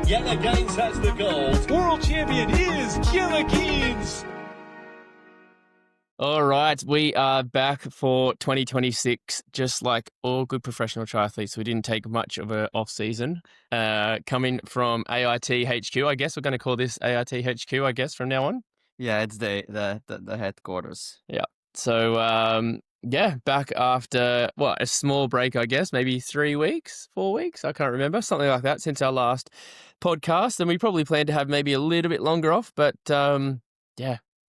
Jelle Gaines has the gold. World champion is Jelle Gaines. All right, we are back for 2026. Just like all good professional triathletes, we didn't take much of an off season. Coming from AIT HQ, I guess we're going to call this AIT HQ, I guess, from now on. Yeah, it's the headquarters. Yeah. So, back after, a small break, I guess, maybe 3 weeks, 4 weeks, I can't remember, something like that since our last podcast. And we probably plan to have maybe a little bit longer off, but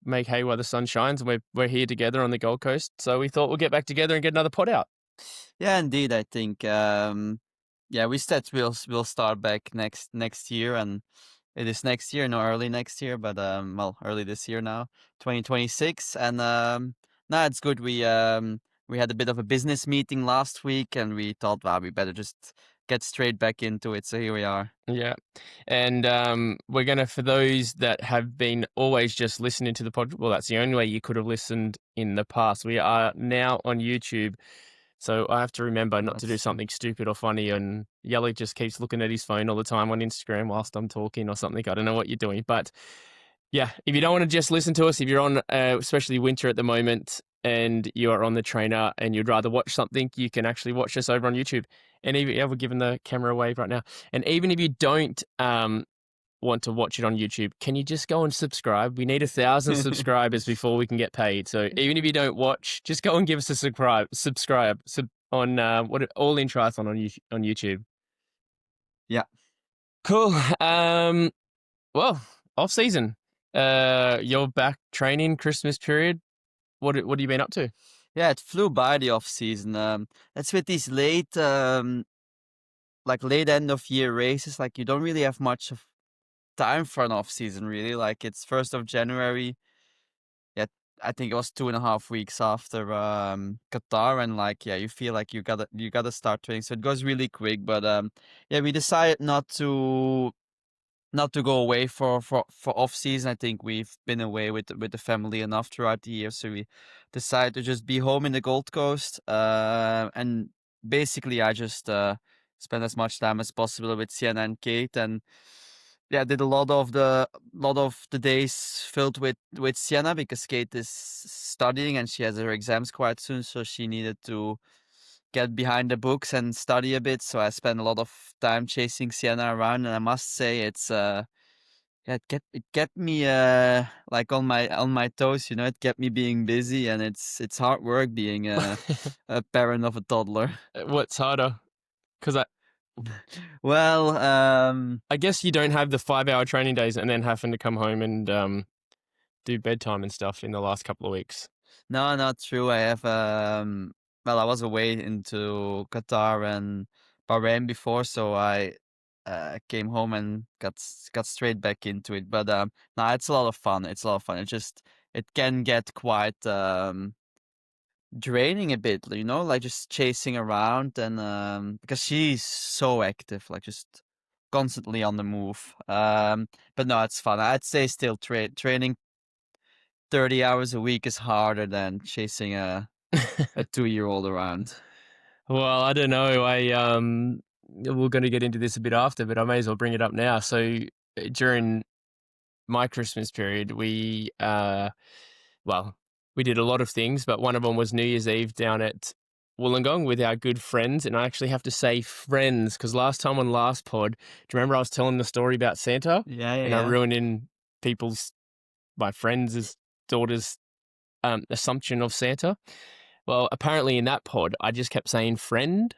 make hay while the sun shines. And we're here together on the Gold Coast. So we thought we'll get back together and get another pod out. Yeah, indeed. I think, we said we'll start back next year, and it is next year, no early next year, but early this year now, 2026. And no, it's good. We had a bit of a business meeting last week, and we thought, we better just get straight back into it. So here we are. Yeah. And we're going to, for those that have been always just listening to the pod, well, that's the only way you could have listened in the past. We are now on YouTube. So I have to remember not to do something stupid or funny, and Jelle just keeps looking at his phone all the time on Instagram whilst I'm talking or something. I don't know what you're doing. But yeah, if you don't want to just listen to us, if you're on, especially winter at the moment, and you are on the trainer and you'd rather watch something, you can actually watch us over on YouTube. And even, we're giving the camera a wave right now. And even if you don't want to watch it on YouTube, can you just go and subscribe? We need 1,000 subscribers before we can get paid. So even if you don't watch, just go and give us a subscribe on All in Triathlon on YouTube. Yeah. Cool. Off season. You're back training Christmas period. What have you been up to? Yeah, it flew by the off season. That's with these late end of year races. Like, you don't really have much of time for an off season, really. Like, it's 1st of January. Yeah, I think it was 2.5 weeks after Qatar, and you feel like you gotta start training. So it goes really quick. But we decided not to go away for off season. I think we've been away with the family enough throughout the year, so we decided to just be home in the Gold Coast. And basically, I just spent as much time as possible with Sienna and Kate, and did a lot of the days filled with Sienna, because Kate is studying and she has her exams quite soon, so she needed to get behind the books and study a bit. So I spent a lot of time chasing Sienna around, and I must say it kept me on my toes. It kept me being busy, and it's hard work being a parent of a toddler. What's harder? Because I guess you don't have the 5-hour training days and then having to come home and do bedtime and stuff in the last couple of weeks. No, not true. I have I was away into Qatar and Bahrain before, so I came home and got straight back into it. But it's a lot of fun. It can get quite draining a bit, like just chasing around, and because she's so active, like just constantly on the move. But no, it's fun. I'd say still training 30 hours a week is harder than chasing a 2-year-old around. Well, I don't know. We're going to get into this a bit after, but I may as well bring it up now. So during my Christmas period, we did a lot of things, but one of them was New Year's Eve down at Wollongong with our good friends. And I actually have to say friends, because last time on last pod, do you remember I was telling the story about Santa? Yeah. And I ruined my friends' daughters' assumption of Santa. Well, apparently in that pod, I just kept saying friend,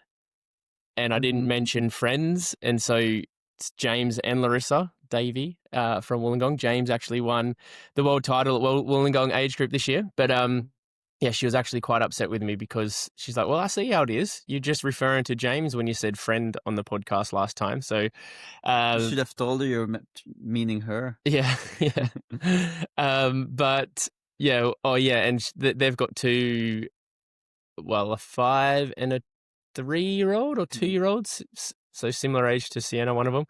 and I didn't mention friends. And so it's James and Larissa Davey from Wollongong. James actually won the world title at Wollongong age group this year. But she was actually quite upset with me, because she's like, well, I see how it is. You're just referring to James when you said friend on the podcast last time. So you should have told her you're meaning her. Yeah. But yeah. Oh, yeah. And they've got two, a 5 and a 3-year-old or 2-year-olds. So similar age to Sienna, one of them.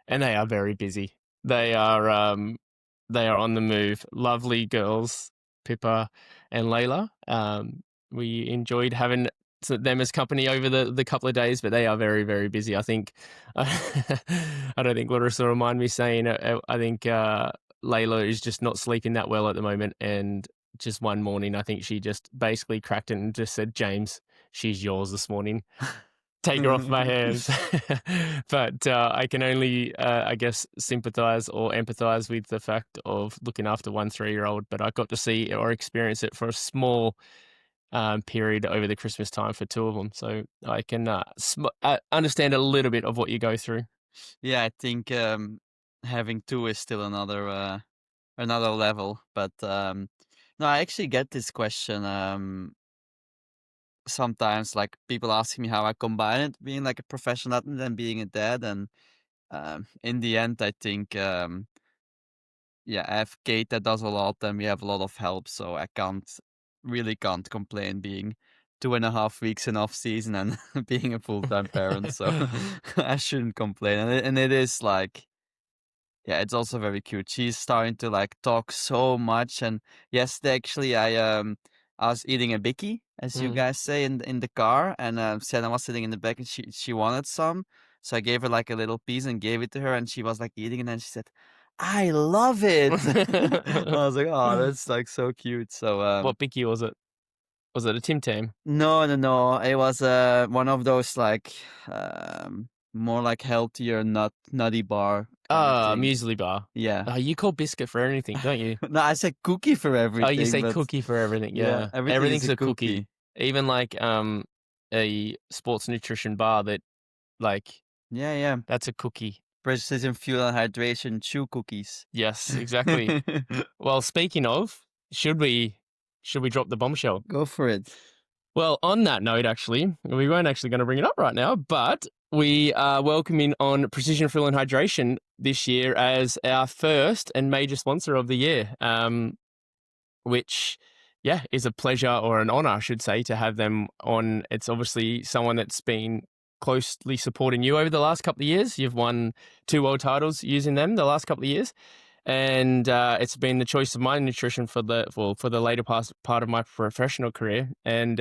And they are very busy. They are on the move. Lovely girls, Pippa and Layla. We enjoyed having them as company over the couple of days, but they are very, very busy. I think, I don't think Larissa will mind me saying, I think Layla is just not sleeping that well at the moment. And just one morning, I think she just basically cracked it and just said, James, she's yours this morning. Take her off my hands. But I can only, I guess, sympathize or empathize with the fact of looking after 1 3-year-old. But I got to see or experience it for a small period over the Christmas time for 2 of them. So I can understand a little bit of what you go through. Yeah, I think having 2 is still another level. But no, I actually get this question sometimes, like people asking me how I combine it, being like a professional athlete and being a dad. And in the end, I think yeah, I have Kate that does a lot, and we have a lot of help, so I really can't complain being 2.5 weeks in off season and being a full-time parent. So I shouldn't complain. And it is like, yeah, it's also very cute. She's starting to like talk so much. And yesterday, actually, I was eating a bicky, as you guys say, in the car, and Sienna was sitting in the back, and she wanted some, so I gave her like a little piece and gave it to her, and she was like eating, and then she said, "I love it." I was like, "Oh, that's like so cute." So What bicky was it? Was it a Tim Tam? no, it was one of those like more like healthier nutty bar kind of thing. Muesli bar. Yeah. Oh, you call biscuit for anything, don't you? No, I said cookie for everything. Oh, you say but cookie for everything. Yeah, everything everything's is a a cookie. Even like a sports nutrition bar that like Yeah. that's a cookie. Precision fuel and hydration chew cookies. Yes, exactly. Well, speaking of, should we drop the bombshell? Go for it. Well, on that note, actually, we weren't actually going to bring it up right now, but we are welcoming on Precision Fuel and Hydration this year as our first and major sponsor of the year, which, yeah, is a pleasure or an honor, I should say, to have them on. It's obviously someone that's been closely supporting you over the last couple of years. You've won 2 world titles using them the last couple of years. And it's been the choice of my nutrition for the later part of my professional career. And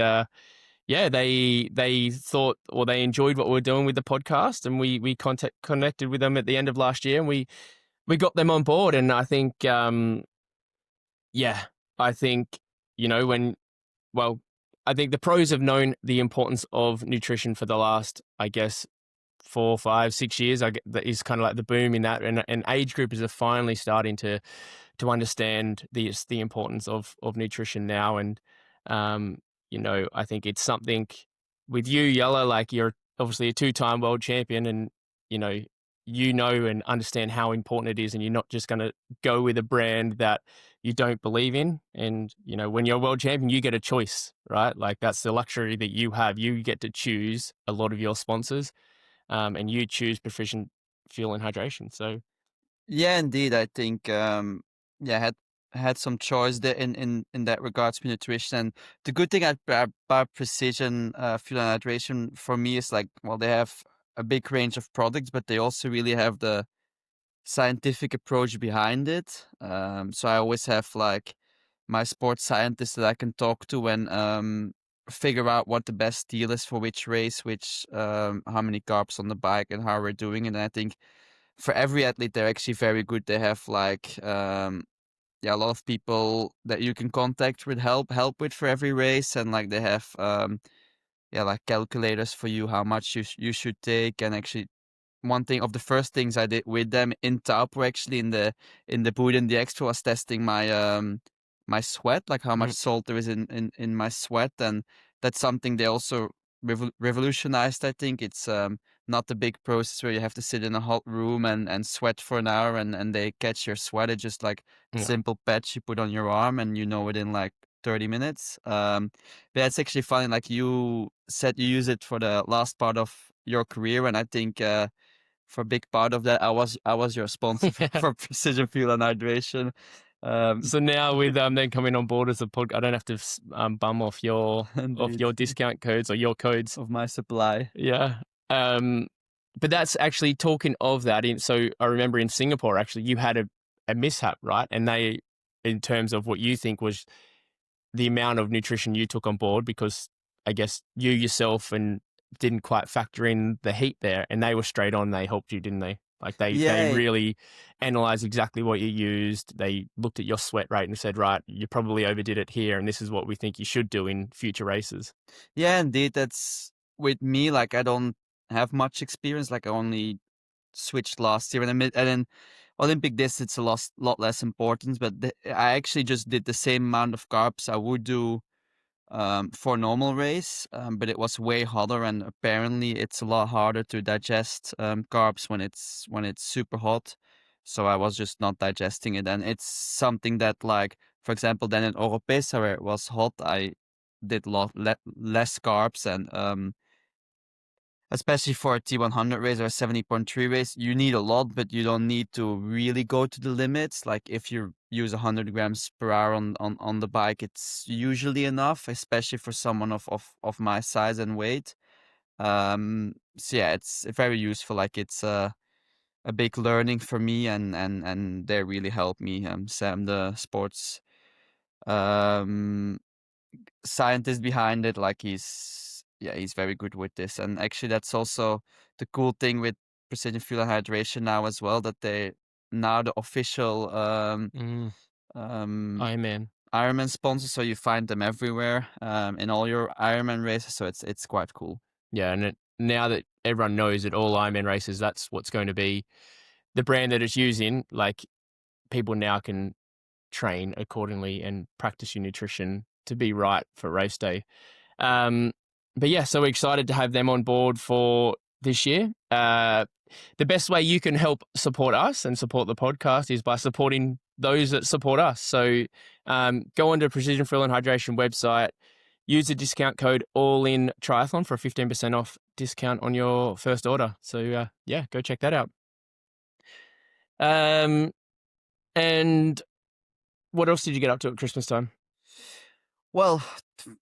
yeah, they thought, or they enjoyed what we were doing with the podcast, and we connected with them at the end of last year, and we got them on board. And I think, yeah, I think I think the pros have known the importance of nutrition for the last, I guess, 4, 5, 6 years. That is kind of like the boom in that, and age groupers are finally starting to understand the importance of nutrition now. And I think it's something with you, Jelle, like you're obviously a 2-time world champion, and and understand how important it is, and you're not just going to go with a brand that you don't believe in. And when you're a world champion, you get a choice, right? Like that's the luxury that you have. You get to choose a lot of your sponsors. And you choose Precision Fuel and Hydration. So Yeah, indeed. I think had some choice there in that regards to nutrition. And the good thing about Precision Fuel and Hydration for me is like, well, they have a big range of products, but they also really have the scientific approach behind it. So I always have like my sports scientist that I can talk to and figure out what the best deal is for which race, which how many carbs on the bike, and how we're doing. And I think for every athlete, they're actually very good. They have like a lot of people that you can contact with help with for every race, and like they have like calculators for you how much you should take. And actually, one thing of the first things I did with them in Taupo, actually in the boot and the extra, was testing my my sweat, like how much salt there is in my sweat. And that's something they also revolutionized. I think it's not the big process where you have to sit in a hot room and sweat for an hour and they catch your sweat. It's just like a simple patch you put on your arm, and within like 30 minutes. But it's actually funny, like you said, you use it for the last part of your career, and I think for a big part of that, I was your sponsor for Precision Fuel and Hydration. So now with them coming on board as a pod, I don't have to bum off your discount codes or your codes of my supply. Yeah. But that's actually talking of that. So I remember in Singapore, actually, you had a mishap, right? And they, in terms of what you think was the amount of nutrition you took on board, because I guess you yourself and didn't quite factor in the heat there, and they were straight on. They helped you, didn't they? Like they Yeah, really analyzed exactly what you used. They looked at your sweat rate and said, right, you probably overdid it here, and this is what we think you should do in future races. yeah, indeed. That's with me. Like I don't have much experience. Like I only switched last year, and then Olympic distance a lot less important. But I actually just did the same amount of carbs I would do for a normal race, but it was way hotter, and apparently it's a lot harder to digest carbs when it's super hot. So I was just not digesting it, and it's something that, like, for example, then in Oropesa where it was hot, I did less carbs, and especially for a T100 race or a 70.3 race, you need a lot, but you don't need to really go to the limits. Like if you use 100 grams per hour on the bike, it's usually enough, especially for someone of my size and weight. So yeah, it's very useful. Like it's a big learning for me, and they really helped me. Sam, the sports um scientist behind it, like he's very good with this. And actually that's also the cool thing with precision fuel and hydration now as well, that they now the official Mm, um Ironman. Ironman sponsor, so you find them everywhere in all your Ironman races, so it's quite cool. Yeah, and now that everyone knows that all Ironman races, that's what's going to be the brand that it's using. Like people now can train accordingly and practice your nutrition to be right for race day. But yeah, so we're excited to have them on board for this year. The best way you can help support us and support the podcast is by supporting those that support us. So go onto Precision Fuel and Hydration website, use the discount code ALLINTRIATHLON for a 15% off discount on your first order. So yeah, go check that out. And what else did you get up to at Christmas time? Well,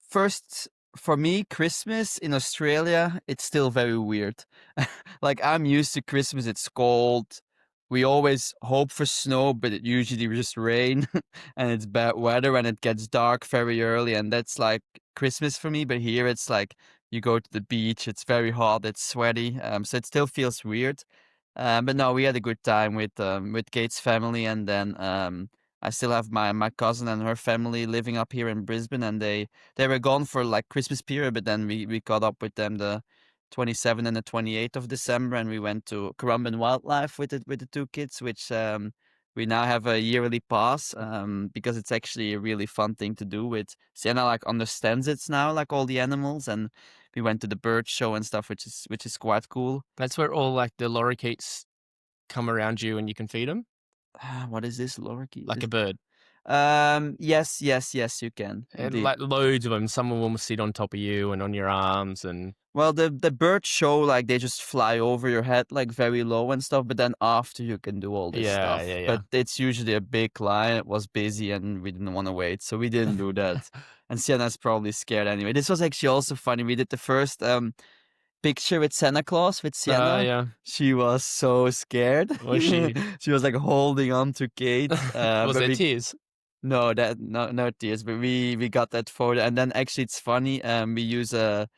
first, for me, Christmas in Australia, it's still very weird. Like, I'm used to Christmas, it's cold. We always hope for snow, but it usually just rain and it's bad weather and it gets dark very early. And that's like Christmas for me. But here it's like you go to the beach, it's very hot, it's sweaty. So it still feels weird. But no, we had a good time with Kate's family, and then I still have my cousin and her family living up here in Brisbane, and they were gone for like Christmas period, but then we caught up with them the 27th and the 28th of December, and we went to Currumbin Wildlife with the two kids, which we now have a yearly pass because it's actually a really fun thing to do. With Sienna like understands it now, like all the animals, and we went to the bird show and stuff, which is quite cool. That's where all like the lorikeets come around you and you can feed them What is this, lorikeet? like a bird. Yes, you can And indeed. like loads of them. Some of them will sit on top of you and on your arms and Well, the bird show, like they just fly over your head like very low and stuff, but then after you can do all this stuff. yeah. But it's usually a big line. It was busy and we didn't want to wait, so we didn't do that. And Sienna's probably scared anyway. This was actually also funny. We did the first picture with Santa Claus with Sienna. Yeah. She was so scared. Was she? She was like holding on to Kate. Was but there we tears? No, no tears, but we got that photo, and then actually it's funny. We use a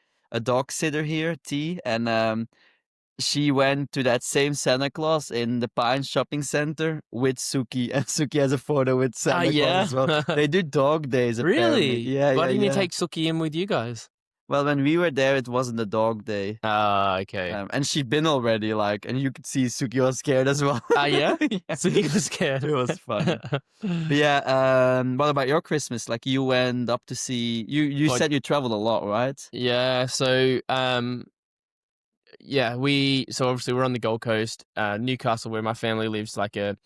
dog sitter here, T, and she went to that same Santa Claus in the Pine Shopping Center with Suki, and Suki has a photo with Santa Claus as well. They do dog days, apparently. Really? Yeah, Why yeah, didn't you yeah. take Suki in with you guys? Well, when we were there, it wasn't a dog day. Okay. And she'd been already, like, and you could see Suki was scared as well. Yeah? Yeah. Suki was scared. It was funny. But yeah, what about your Christmas? Like you went up to see you Like- said you traveled a lot, right? Yeah, so so obviously we're on the Gold Coast, Newcastle, where my family lives, like a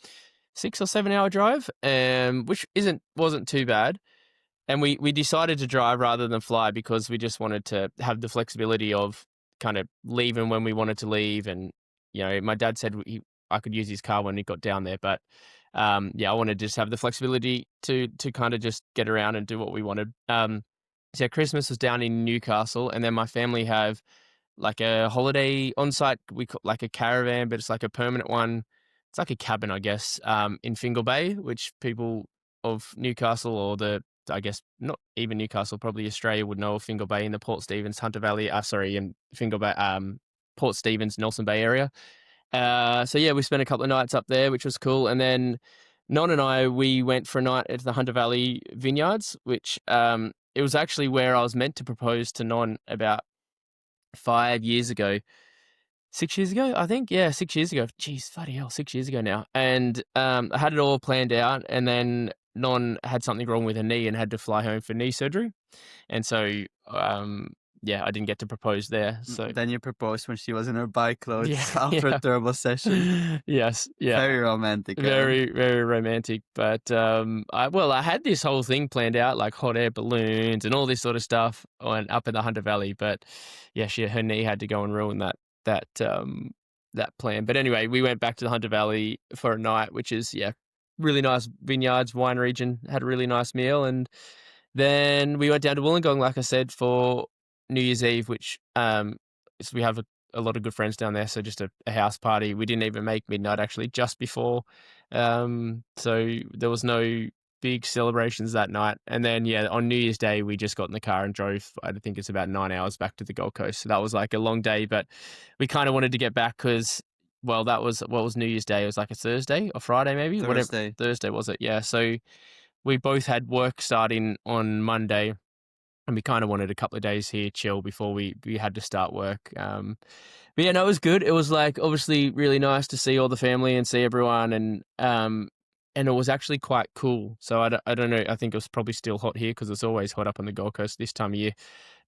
6 or 7 hour drive, which wasn't too bad. And we decided to drive rather than fly because we just wanted to have the flexibility of kind of leaving when we wanted to leave. And, my dad said I could use his car when we got down there. But, I wanted to just have the flexibility to kind of just get around and do what we wanted. So Christmas was down in Newcastle, and then my family have like a holiday on site. We call like a caravan, but it's like a permanent one. It's like a cabin, I guess, in Fingal Bay, which people of Newcastle or the I guess not even Newcastle, probably Australia would know of Fingal Bay in the Port Stephens, Hunter Valley, in Fingal Bay, Port Stephens, Nelson Bay area. So yeah, we spent a couple of nights up there, which was cool. And then Non and I, we went for a night at the Hunter Valley Vineyards, which it was actually where I was meant to propose to Non about 5 years ago. 6 years ago, I think. Yeah, 6 years ago. Jeez, bloody hell, 6 years ago now. And I had it all planned out, and then Non had something wrong with her knee and had to fly home for knee surgery. And so, yeah, I didn't get to propose there. So Then you proposed when she was in her bike clothes Yeah, after yeah. a turbo session. Yes, yeah. Very romantic. Aaron. Very, very romantic. But I had this whole thing planned out, like hot air balloons and all this sort of stuff up in the Hunter Valley. But yeah, her knee had to go and ruin that plan. But anyway, we went back to the Hunter Valley for a night, which is really nice vineyards, wine region. Had a really nice meal, and then we went down to Wollongong, like I said, for New Year's Eve, which we have a lot of good friends down there, so just a house party. We didn't even make midnight, actually, just before. So there was no big celebrations that night. And then, on New Year's Day, we just got in the car and drove, I think it's about 9 hours back to the Gold Coast. So that was like a long day, but we kind of wanted to get back because, that was, what was New Year's Day? It was like a Thursday or Friday, maybe? Thursday. Thursday, was it? Yeah. So we both had work starting on Monday, and we kind of wanted a couple of days here, chill, before we had to start work. But yeah, no, it was good. It was like obviously really nice to see all the family and see everyone, and it was actually quite cool. So I don't know. I think it was probably still hot here because it's always hot up on the Gold Coast this time of year.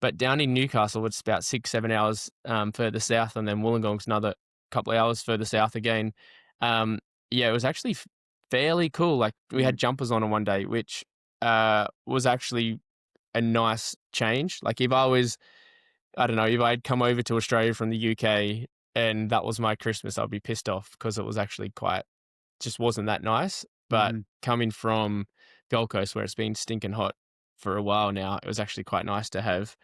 But down in Newcastle, it's about 6-7 hours further south, and then Wollongong's another couple of hours further south again. It was actually fairly cool. Like we had jumpers on one day, which was actually a nice change. Like if I'd come over to Australia from the UK and that was my Christmas, I'd be pissed off because it was actually just wasn't that nice. But coming from Gold Coast, where it's been stinking hot for a while now, it was actually quite nice to have,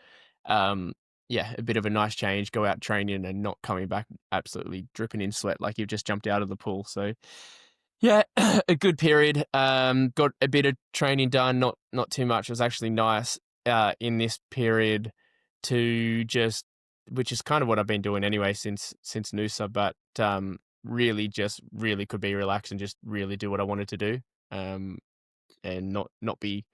a bit of a nice change, go out training and not coming back absolutely dripping in sweat like you've just jumped out of the pool. So yeah, a good period. Got a bit of training done, not too much. It was actually nice in this period which is kind of what I've been doing anyway since Noosa, but really could be relaxed and just really do what I wanted to do, and not be,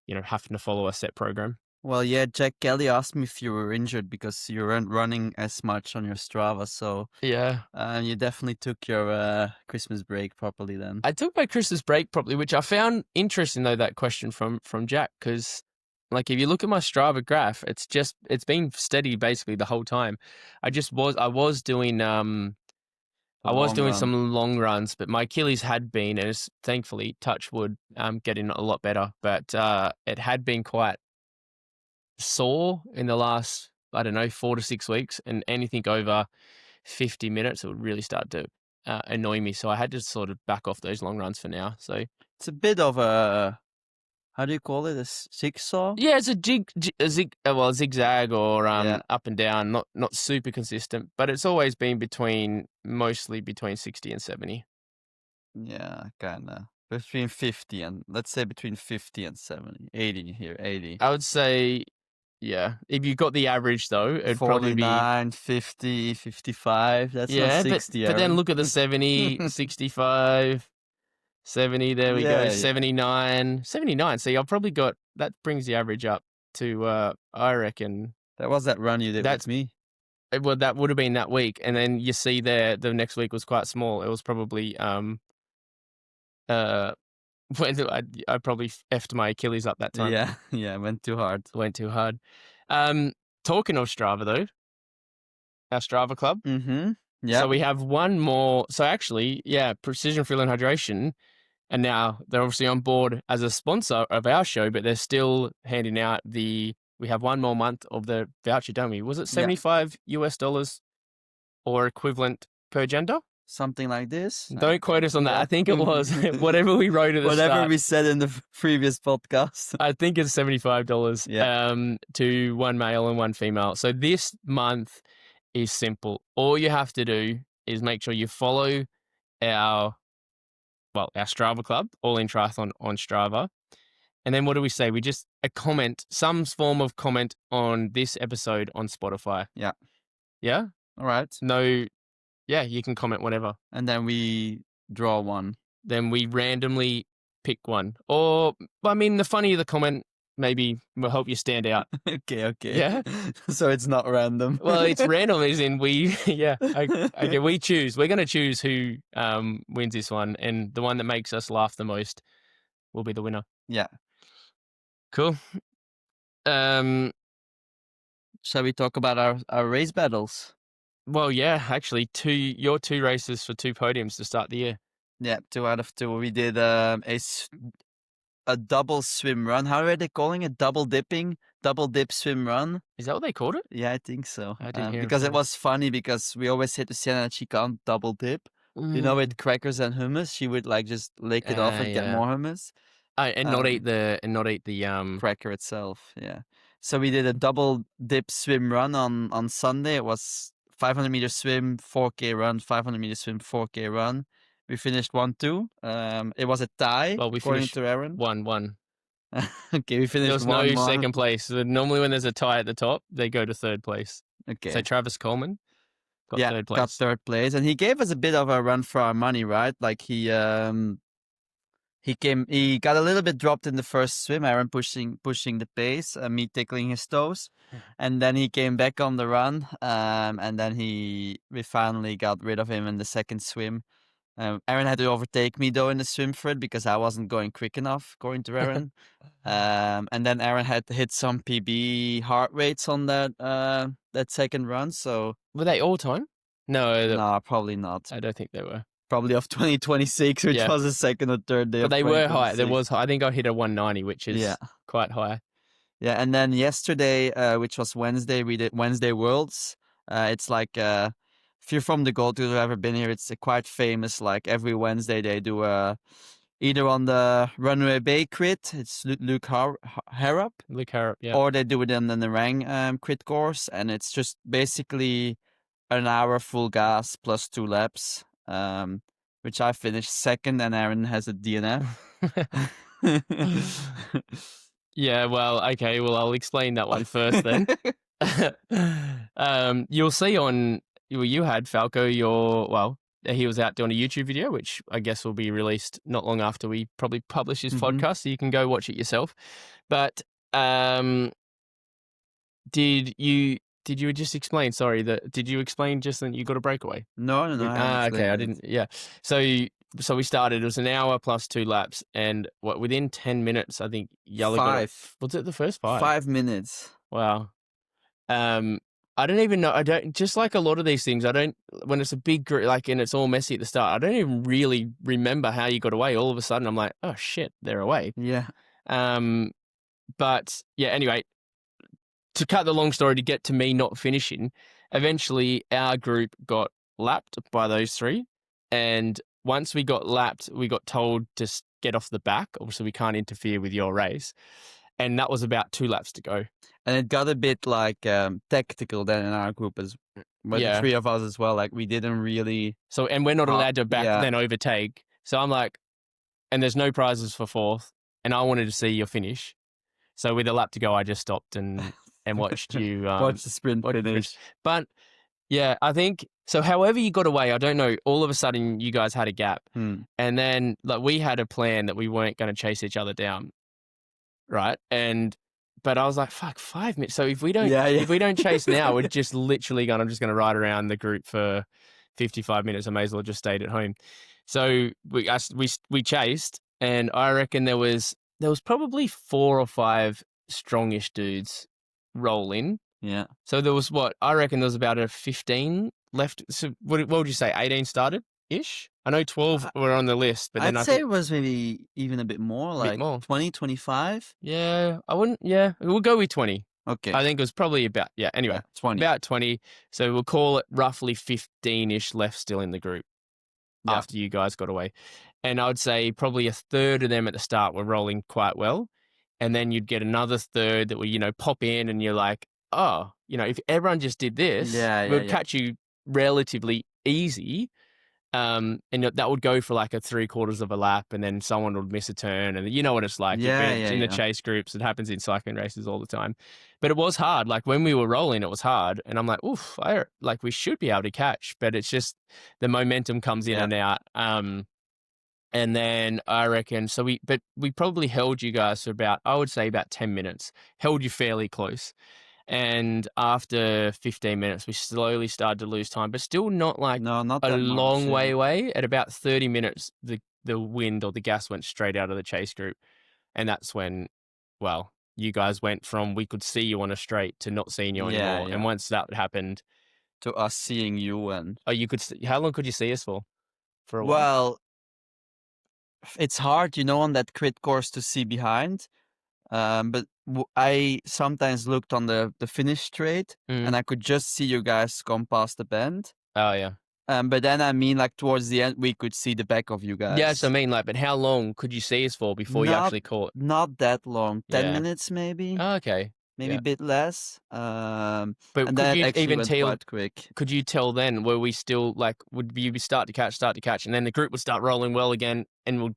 having to follow a set program. Well, yeah, Jack Kelly asked me if you were injured because you weren't running as much on your Strava. So yeah, you definitely took your Christmas break properly then. I took my Christmas break properly, which I found interesting though, that question from Jack, because like if you look at my Strava graph, it's been steady basically the whole time. I was doing some long runs, but my Achilles had been, and it's thankfully, touch wood, getting a lot better. But it had been quite sore in the last, 4 to 6 weeks, and anything over 50 minutes, it would really start to annoy me. So I had to sort of back off those long runs for now. So it's a bit of a, how do you call it? A jigsaw? Yeah, it's a zigzag or up and down, not super consistent, but it's always been mostly between 60 and 70. Yeah, kind of. Between 50 and, let's say between 50 and 70. 80 here, 80. I would say, yeah. If you got the average though, it'd probably be 49, 50, 55. That's not 60. But then look at the 70, 65, 70. There we go. 79. 79. So I've probably got, that brings the average up to, I reckon. That was that run you did with me. Well, that would have been that week. And then you see there, the next week was quite small. It was probably, when I probably effed my Achilles up that time. Yeah, went too hard. Talking of Strava though, our Strava club. Mm-hmm. Yeah. So we have one more. So actually, Precision Fuel and Hydration, and now they're obviously on board as a sponsor of our show, but they're still handing out we have one more month of the voucher, don't we? Was it $75 US or equivalent per gender? Something like this. Don't quote us on that. I think it was whatever we wrote at the start. Whatever we said in the previous podcast. I think it's $75 to one male and one female. So this month is simple. All you have to do is make sure you follow our Strava club, All in Triathlon on Strava. And then what do we say? We just a comment, some form of comment on this episode on Spotify. Yeah. Yeah? All right. No, yeah, you can comment whatever. And then we draw one. Then we randomly pick one. Or, I mean, the funnier the comment, maybe will help you stand out. Okay. Yeah? So it's not random. Well, it's random as in we, yeah, okay, we choose. We're going to choose who wins this one. And the one that makes us laugh the most will be the winner. Yeah. Cool. Shall we talk about our race battles? Well, yeah, actually, your 2 races for 2 podiums to start the year. Yeah, 2 out of 2. We did a double swim run. How are they calling it? Double dip swim run. Is that what they called it? Yeah, I think so. I didn't hear because it about was funny because we always say to Sienna that she can't double dip. You know, with crackers and hummus, she would like just lick it off and get yeah. more hummus. And not eat the Cracker itself. Yeah. So we did a double dip swim run on Sunday. It was 500 meter swim, 4K run, 500 meter swim, 4K run. We finished 1-2. It was a tie. Well, we according finished to Aaron. 1-1. Okay, we finished There was 1-1. no second place. So normally when there's a tie at the top, they go to third place. Okay. So Travis Coleman got third place. Got third place, and he gave us a bit of a run for our money, right? Like he got a little bit dropped in the first swim. Aaron pushing the pace, me tickling his toes, and then he came back on the run, and then we finally got rid of him in the second swim. Aaron had to overtake me though in the swim for it because I wasn't going quick enough, according to Aaron. And then Aaron had to hit some PB heart rates on that second run. So Were they all time? No, probably not. I don't think they were. Probably of 2026, which was the second or third day. But of they were high. 2026. There was high. I think I hit a 190, which is quite high. Yeah, and then yesterday, which was Wednesday, we did Wednesday Worlds. It's like if you're from the Gold Tour, who've ever been here, it's quite famous. Like every Wednesday, they do either on the Runway Bay crit, it's Luke Harrop. Luke Harrop, yeah. Or they do it on the Narang crit course, and it's just basically an hour full gas plus 2 laps, which I finished second, and Aaron has a DNF. Yeah, well, okay. Well, I'll explain that one first then. You'll see you had Falco, he was out doing a YouTube video, which I guess will be released not long after we probably publish his podcast, so you can go watch it yourself. But did you just explain? Sorry, did you explain just that you got a breakaway? No. Okay, I didn't. Yeah, so we started. It was an hour plus 2 laps, and within 10 minutes, I think Jelle got was it the first 5? 5 minutes. Wow. I don't even know. I don't, just like a lot of these things, when it's a big group, like, and it's all messy at the start, I don't even really remember how you got away. All of a sudden, I'm like, oh shit, they're away. Yeah. But yeah, anyway, to cut the long story, to get to me not finishing, eventually our group got lapped by those 3. And once we got lapped, we got told to get off the back. Obviously, we can't interfere with your race. And that was about 2 laps to go. And it got a bit like tactical then in our group as well. The 3 of us as well. Like we didn't really. So, and we're not allowed to then overtake. So I'm like, and there's no prizes for 4th. And I wanted to see your finish. So with a lap to go, I just stopped and watched you watch the sprint finish. But yeah, I think so. However you got away, I don't know. All of a sudden, you guys had a gap, and then like we had a plan that we weren't going to chase each other down, right? But I was like, fuck, 5 minutes. So if we don't, if we don't chase now, we're just literally I'm just going to ride around the group for 55 minutes. I may as well just stayed at home. So we chased, and I reckon there was probably 4 or 5 strongish dudes roll in. Yeah. So there was I reckon there was about a 15 left. So what would you say? 18 started ish? I know 12 were on the list, but then I'd say it was maybe even a bit more, like 20, 25. Yeah, I wouldn't. Yeah, we'll go with 20. Okay. I think it was probably about 20. About 20. So we'll call it roughly 15-ish left still in the group after you guys got away. And I would say probably a third of them at the start were rolling quite well. And then you'd get another third that would, pop in and you're like, oh, if everyone just did this, we'd catch you relatively easy. And that would go for like a 3/4 of a lap, and then someone would miss a turn, and you know what it's like. If Yeah, it's in the yeah. chase groups, it happens in cycling races all the time. But it was hard. Like when we were rolling, it was hard, and I'm like, oof, like we should be able to catch, but it's just the momentum comes in Yeah. and out. And then I reckon but we probably held you guys for about, I would say about 10 minutes, held you fairly close. And after 15 minutes, we slowly started to lose time, but still not like No, not a that long much. way Yeah. away. At about 30 minutes, the wind or the gas went straight out of the chase group. And that's when, well, you guys went from we could see you on a straight to not seeing you Yeah, anymore. And yeah. once that happened, To us seeing you and how long could you see us for? For a while? well, it's hard, on that crit course to see behind. But I sometimes looked on the finish straight, and Mm. I could just see you guys come past the bend. Oh, yeah. But then I mean, like towards the end, we could see the back of you guys. Yeah, so I mean, like, but how long could you see us for before you actually caught? Not that long. 10 Yeah. minutes maybe, Oh, okay. maybe Yeah. a bit less. But And could then you it actually even went tell? quite quick. Could you tell then? Were we still like? Would you start to catch, and then the group would start rolling well again, and would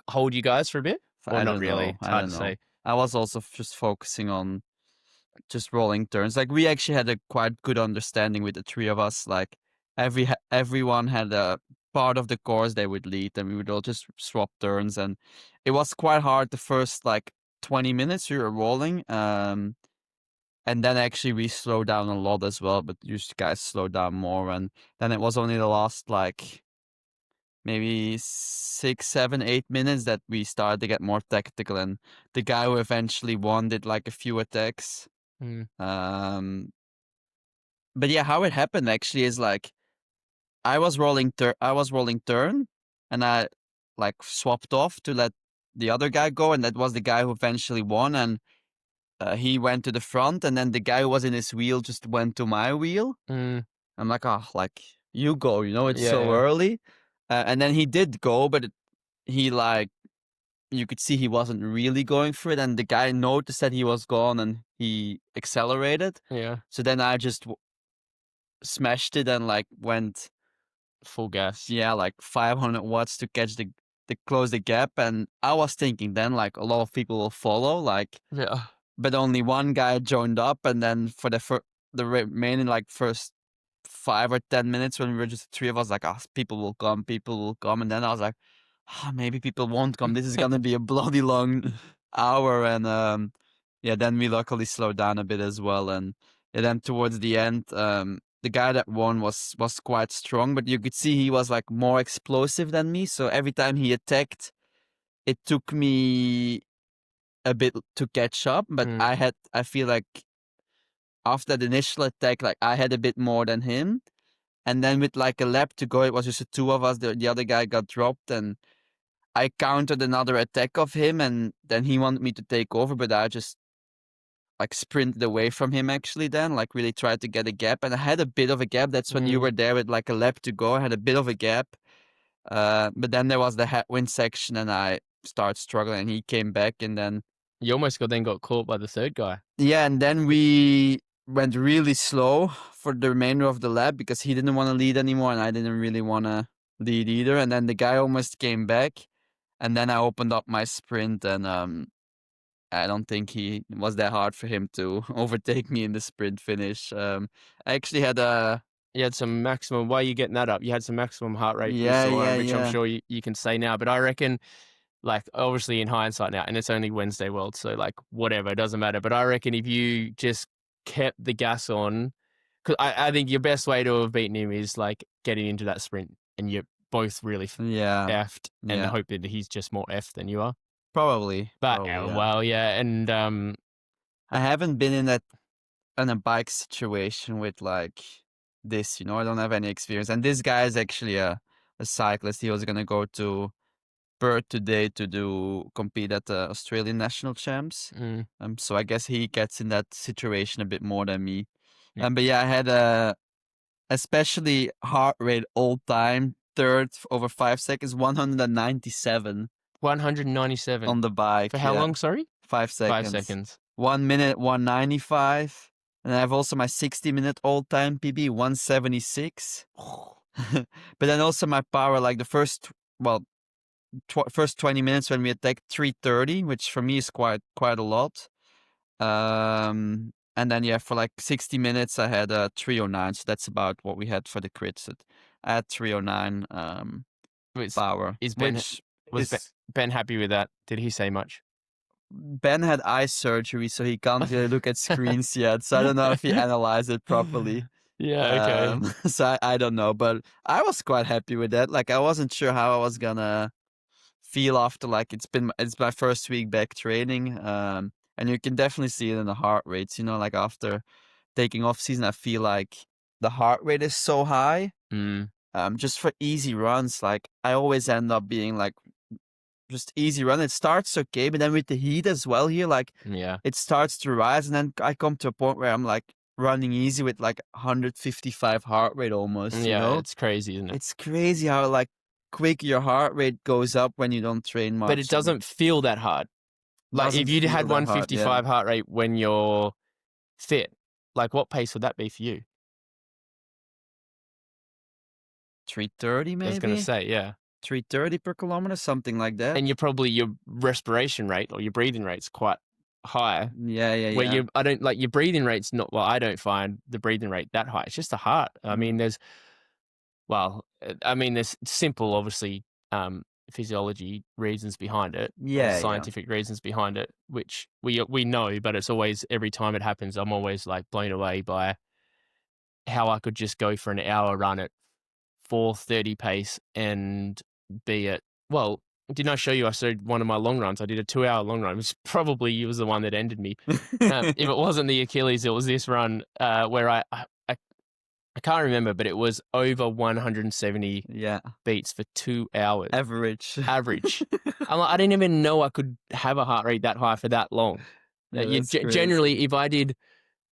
hold you guys for a bit, or I not don't really? know. It's I hard don't to know. say. I was also just focusing on just rolling turns. Like we actually had a quite good understanding with the three of us. Like everyone had a part of the course they would lead, and we would all just swap turns. And it was quite hard the first like 20 minutes we were rolling. And then actually we slowed down a lot as well, but you guys slowed down more. And then it was only the last like maybe 6, 7, 8 minutes that we started to get more tactical. And the guy who eventually won did like a few attacks. Mm. But yeah, how it happened actually is like I was rolling turn, and I like swapped off to let the other guy go, and that was the guy who eventually won. And he went to the front, and then the guy who was in his wheel just went to my wheel. Mm. I'm like, oh, like you go, it's Yeah, so yeah. early. And then he did go, but he like you could see he wasn't really going for it, and the guy noticed that he was gone, and he accelerated. Yeah. So then I just smashed it and like went Full gas. like 500 watts to catch the close the gap. And I was thinking then like a lot of people will follow, like, Yeah. but only one guy joined up. And then for the remaining like first 5 or 10 minutes when we were just the three of us, like, people will come. And then I was like, maybe people won't come. This is gonna be a bloody long hour. And yeah, then we luckily slowed down a bit as well. And then towards the end, the guy that won was quite strong, but you could see he was like more explosive than me. So every time he attacked, it took me a bit to catch up. But Mm. I feel like after the initial attack, like I had a bit more than him. And then with like a lap to go, it was just the two of us. The other guy got dropped, and I countered another attack of him, and then he wanted me to take over, but I just like sprinted away from him actually then, like really tried to get a gap. And I had a bit of a gap. That's when you were there with like a lap to go. I had a bit of a gap. But then there was the headwind section, and I started struggling, and he came back, and then You almost got caught by the third guy. yeah, and then we went really slow for the remainder of the lap because he didn't want to lead anymore, and I didn't really want to lead either. And then the guy almost came back, and then I opened up my sprint, and I don't think it was that hard for him to overtake me in the sprint finish. I actually had a You had some maximum. Why are you getting that up? You had some maximum heart rate for yeah, the solo, yeah, which I'm yeah. sure you can say now. But I reckon, like, obviously in hindsight now, and it's only Wednesday World, so like whatever, it doesn't matter. But I reckon if you just kept the gas on, because I think your best way to have beaten him is like getting into that sprint, and you're both really Yeah, effed, and yeah. hope that he's just more effed than you are. Probably. But Yeah. well, yeah, and I haven't been in a bike situation with like this, I don't have any experience. And this guy is actually a cyclist. He was gonna go to Perth today to compete at the Australian National Champs. So I guess he gets in that situation a bit more than me. Yeah. But yeah, I had a especially heart rate all time third over 5 seconds, 197 197 on the bike. for how long? Sorry, 5 seconds. 5 seconds. 1 minute, 195. And I have also my 60-minute all-time PB, 176. But then also my power, like the first, well, first 20 minutes when we attacked 330, which for me is quite a lot. And then yeah, for like 60 minutes I had 309, so that's about what we had for the crits at 309 Was power, is Ben which was Ben, is Ben happy with that? Did he say much? Ben had eye surgery, so he can't really look at screens yet. So I don't know if he analyzed it properly. Yeah, okay. So I don't know, but I was quite happy with that. Like I wasn't sure how I was gonna feel after, like it's my first week back training. And you can definitely see it in the heart rates. You know, like after taking off season, I feel like the heart rate is so high. Mm, Just for easy runs, like I always end up being like just easy run. It starts okay, but then with the heat as well here, like yeah. it starts to rise, and then I come to a point where I'm like running easy with like 155 heart rate almost. You Yeah, know, it's crazy, isn't it? it's crazy how like quick your heart rate goes up when you don't train much. But it doesn't feel that hard. Like Doesn't if you feel had that hard, yeah. 155 heart rate when you're fit, like what pace would that be for you? 330 I was going to maybe, say, yeah. 330 per kilometer, something like that. And your respiration rate or your breathing rate's quite high. Yeah. Where I don't like your breathing rate's not, well, I don't find the breathing rate that high. It's just the heart. I mean, there's simple, obviously, physiology reasons behind it, Yeah. scientific reasons behind it, which we know, but it's always, every time it happens, I'm always like blown away by how I could just go for an hour run at 4:30 pace and be at, well, didn't I show you? I showed one of my long runs. I did a 2-hour long run, which probably was the one that ended me. If it wasn't the Achilles, it was this run where I can't remember, but it was over 170 Yeah. beats for 2 hours. Average. I'm like, I didn't even know I could have a heart rate that high for that long. Yeah, that's crazy. Generally, if I did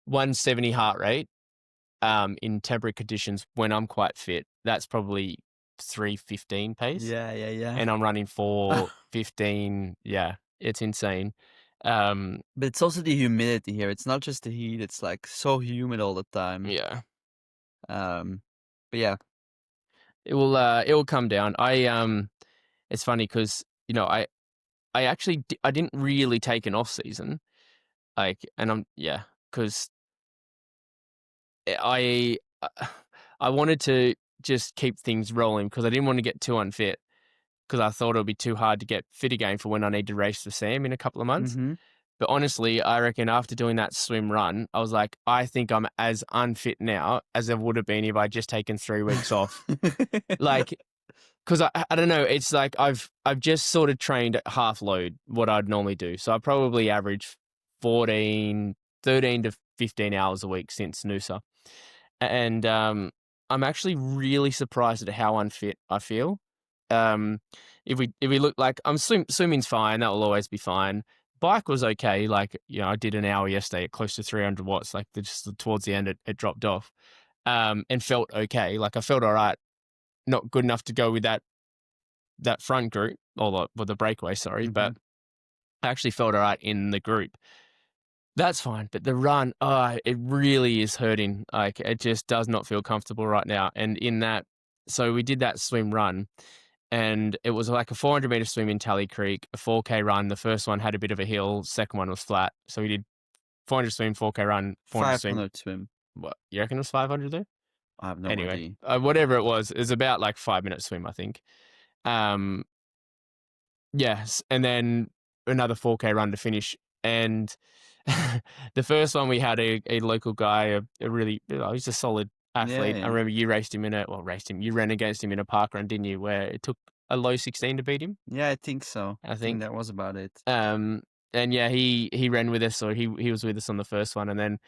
170 heart rate in temperate conditions when I'm quite fit, that's probably 3:15 pace. Yeah. And I'm running 4:15. Yeah, it's insane. But it's also the humidity here. It's not just the heat. It's like so humid all the time. Yeah, But yeah. it will come down. It's funny because I actually I didn't really take an off season, like, and because I wanted to just keep things rolling because I didn't want to get too unfit, because I thought it would be too hard to get fit again for when I need to race for Sam in a couple of months. Mm-hmm. But honestly, I reckon after doing that swim run, I was like, I think I'm as unfit now as I would have been if I'd just taken 3 weeks off. Like, because I don't know, it's like I've just sort of trained at half load what I'd normally do. So I probably average 13 to 15 hours a week since Noosa. And I'm actually really surprised at how unfit I feel. If we look, like, swimming's fine, that will always be fine. Bike was okay, like, I did an hour yesterday at close to 300 watts, like just towards the end it dropped off, and felt okay. Like I felt all right, not good enough to go with that front group or the breakaway, sorry, Mm-hmm. but I actually felt all right in the group. That's fine, but the run, it really is hurting. Like it just does not feel comfortable right now. And in that, so we did that swim run, and it was like a 400-meter swim in Tally Creek, a 4K run. The first one had a bit of a hill, second one was flat. So we did 400 swim, 4K run, 400 swim. 500 swim. What, you reckon it was 500 there? I have no Anyway, idea. whatever it was about like 5-minute swim, I think. Yes, and then another 4K run to finish. And the first one we had a local guy, a really, he's a solid athlete. Yeah. I remember you you ran against him in a park run, didn't you, where it took a low 16 to beat him? Yeah, I think so. I think that was about it. And yeah, he ran with us, or he was with us on the first one, and then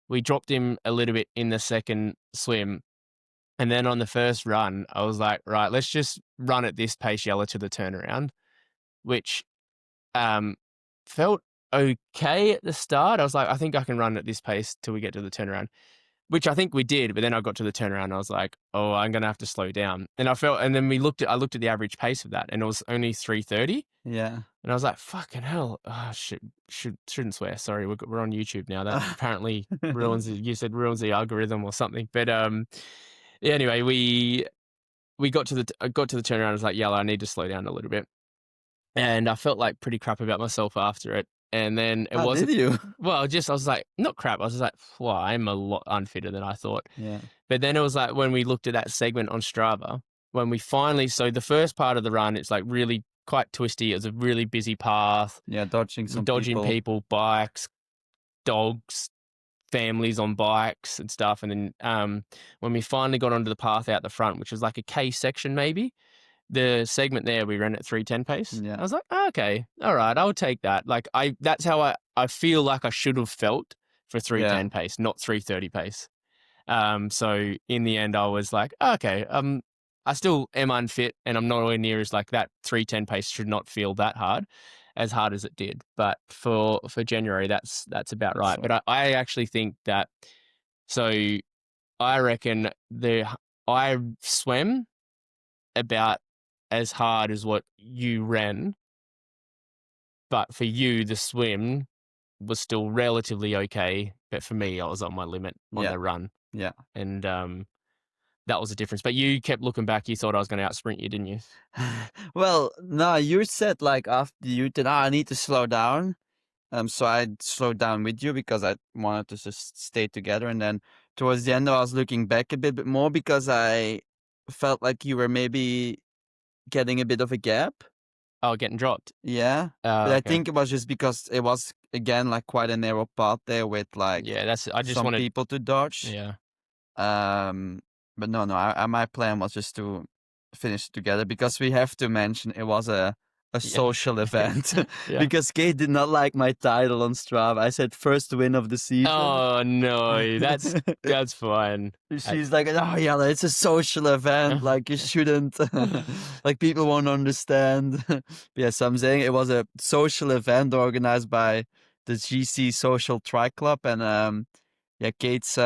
we dropped him a little bit in the second swim. And then on the first run, I was like, right, let's just run at this pace, Jelle, to the turnaround, which felt okay at the start. I was like, I think I can run at this pace till we get to the turnaround, which I think we did. But then I got to the turnaround and I was like, oh, I'm going to have to slow down. And then I looked at the average pace of that, and it was only 3:30. Yeah. And I was like, fucking hell. Oh, shouldn't swear. Sorry, we're on YouTube now. That apparently ruins the algorithm or something. But Anyway, we got to the turnaround. I was like, Jelle, I need to slow down a little bit. And I felt like pretty crap about myself after it. And then it wasn't. Did you? Well, I was like, not crap. I was just like, well, I'm a lot unfitter than I thought. Yeah. But then it was like when we looked at that segment on Strava, when we finally, so the first part of the run, it's like really quite twisty. It was a really busy path. Yeah, dodging people, bikes, dogs, families on bikes and stuff. And then when we finally got onto the path out the front, which was like a K section maybe, the segment there we ran at 3:10 pace. Yeah. I was like, oh, okay, all right, I'll take that. Like that's how I feel like I should have felt for 3:10 pace, not 3:30 pace. So in the end I was like, okay, I still am unfit and I'm nowhere near as like that 3:10 pace should not feel that hard as it did. But for January, that's about right. But I actually think that, so I reckon I swam about as hard as what you ran, but for you, the swim was still relatively okay. But for me, I was on my limit on the run. Yeah. And that was the difference. But you kept looking back. You thought I was going to outsprint you, didn't you? Well, no, you said like after you did, I need to slow down. So I slowed down with you because I wanted to just stay together. And then towards the end, I was looking back a bit more because I felt like you were maybe getting a bit of a gap. Oh, getting dropped. Yeah. But I Okay. think it was just because it was, again, like quite a narrow path there with like I just some wanted people to dodge. Yeah. But no, my plan was just to finish together because we have to mention it was a social event Yeah. because Kate did not like my title on Strava. I said first win of the season. Oh no, that's fine. She's like, oh yeah, it's a social event. Like you shouldn't, like people won't understand. Yeah, so I'm saying it was a social event organized by the GC Social Tri Club, and yeah, Kate's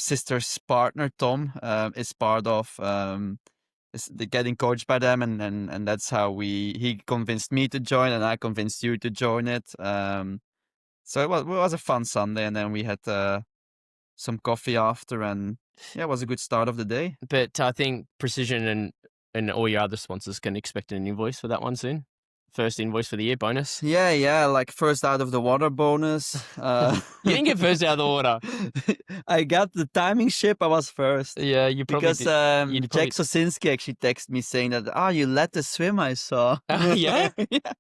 sister's partner Tom is part of getting coached by them, and that's how he convinced me to join, and I convinced you to join it. So it was a fun Sunday, and then we had some coffee after, and yeah, it was a good start of the day. But I think Precision and all your other sponsors can expect an invoice for that one soon. First invoice for the year bonus. Yeah, like first out of the water bonus. You didn't get first out of the water. I got the timing ship. I was first. Yeah, you probably because Jack Sosinski actually texted me saying that you let the swim I saw. Yeah? Yeah.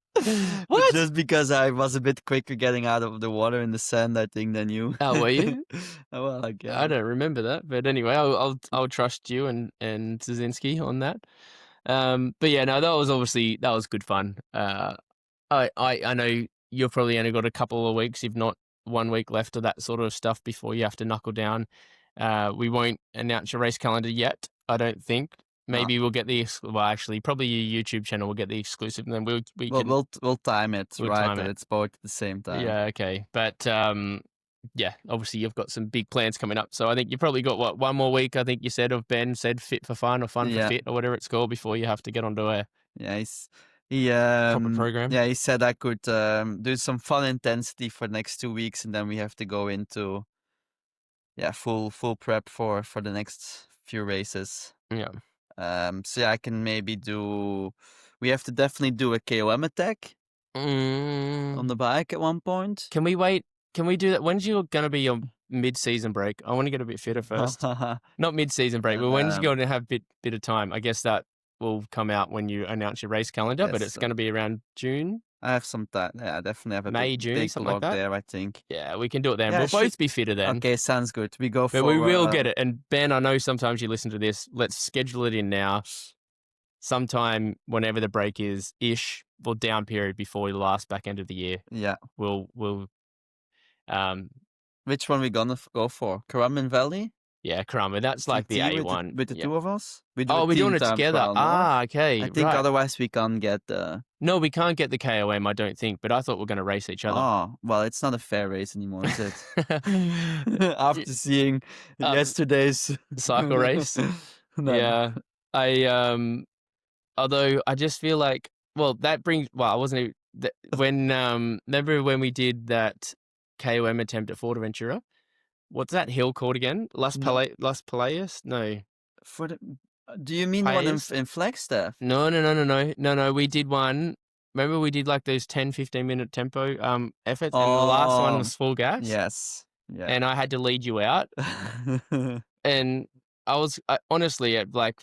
What? Just because I was a bit quicker getting out of the water in the sand, I think, than you. Oh, were you? Well, I guess. I don't remember that, but anyway, I'll trust you and Sosinski on that. But yeah, no, that was good fun. I know you've probably only got a couple of weeks, if not 1 week left of that sort of stuff before you have to knuckle down. We won't announce your race calendar yet, I don't think. Maybe we'll get probably your YouTube channel will get the exclusive, and then we'll time it, we'll right? time That it. it's both at the same time. Yeah, okay. But yeah, obviously you've got some big plans coming up. So I think you probably got 1 more week, I think you said, of Ben said fit for fun or fun for fit or whatever it's called before you have to get onto a proper program. Yeah, he said I could do some fun intensity for the next 2 weeks, and then we have to go into full prep for the next few races. Yeah. So yeah, I can maybe we have to definitely do a KOM attack on the bike at one point. Can we wait? Can we do that? When's going to be your mid-season break? I want to get a bit fitter first. Not mid-season break, but when's going to have bit of time? I guess that will come out when you announce your race calendar, but it's going to be around June. I have some time. Yeah, I definitely have a May, big, June, big something like that. there, I think. Yeah, we can do it then. Yeah, we'll both be fitter then. Okay, sounds good. We go for But we will get it. And Ben, I know sometimes you listen to this. Let's schedule it in now. Sometime whenever the break is or down period before the last back end of the year. Yeah. We'll which one we gonna go for? Karaman Valley? Yeah, Karama. That's like the A1. With the two of us? We're doing it together. Okay. I think otherwise we can't get the... No, we can't get the KOM, I don't think, but I thought we were going to race each other. Oh, well, it's not a fair race anymore, is it? After seeing yesterday's... cycle race? No. Yeah. Although I just feel like, that brings... Well, I wasn't... remember when we did that KOM attempt at Fortaventura? What's that hill called again? Las Peleas? No. For the, do you mean one Players? in Flagstaff? No. We did one. Remember we did like those 10, 15-minute tempo efforts, and the last one was full gas, yes. Yeah. and I had to lead you out, and I honestly at like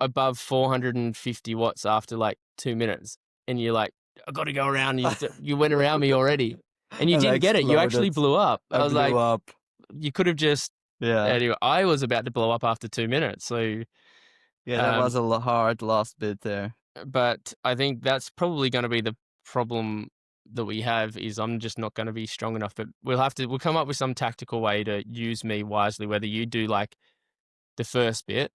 above 450 watts after like 2 minutes, and you're like, I got to go around. You went around me already, and you And I didn't get it. You actually exploded. blew up. I was blew like, up. you could have just. Yeah. Anyway, I was about to blow up after 2 minutes. So, Yeah, that was a hard last bit there. but I think that's probably going to be the problem that we have is I'm just not going to be strong enough. But we'll come up with some tactical way to use me wisely, whether you do like the first bit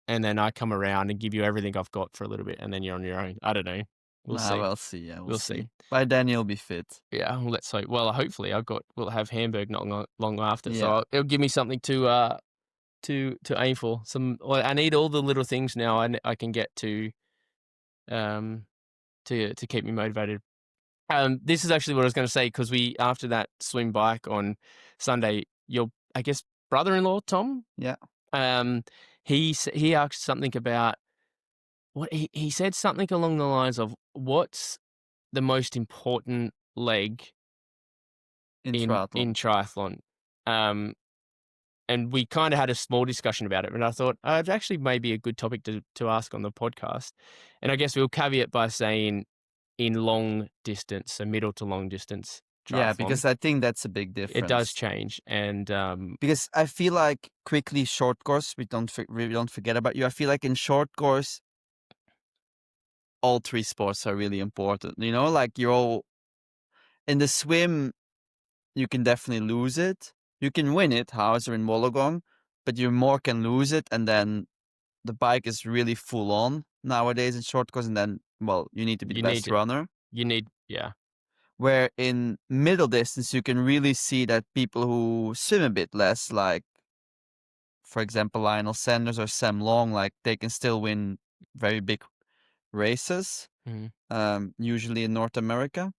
and then I come around and give you everything I've got for a little bit and then you're on your own. I don't know. We'll see. We'll see. Yeah, We'll see. By then you'll be fit. Yeah, let's hope. Well, hopefully we'll have Hamburg not long after. Yeah. So it'll give me something to aim for. I need all the little things now I can get to keep me motivated. This is actually what I was going to say because after that swim bike on Sunday, your I guess brother-in-law Tom, Yeah. he asked something about what he said something along the lines of what's the most important leg In triathlon. in triathlon. And we kind of had a small discussion about it, and I thought it's actually maybe a good topic to ask on the podcast. And I guess we'll caveat by saying in long distance, so middle to long distance triathlon. Yeah, because I think that's a big difference. It does change, and because I feel like quickly short course, we don't forget about you. I feel like in short course, all three sports are really important. You know, like you're all in the swim, you can definitely lose it. You can win it, Hauser in Wollongong, but you more can lose it, and then the bike is really full on nowadays in short course, and then you need to be the best runner. Yeah. Where in middle distance, you can really see that people who swim a bit less, like for example Lionel Sanders or Sam Long, like they can still win very big races. Usually in North America.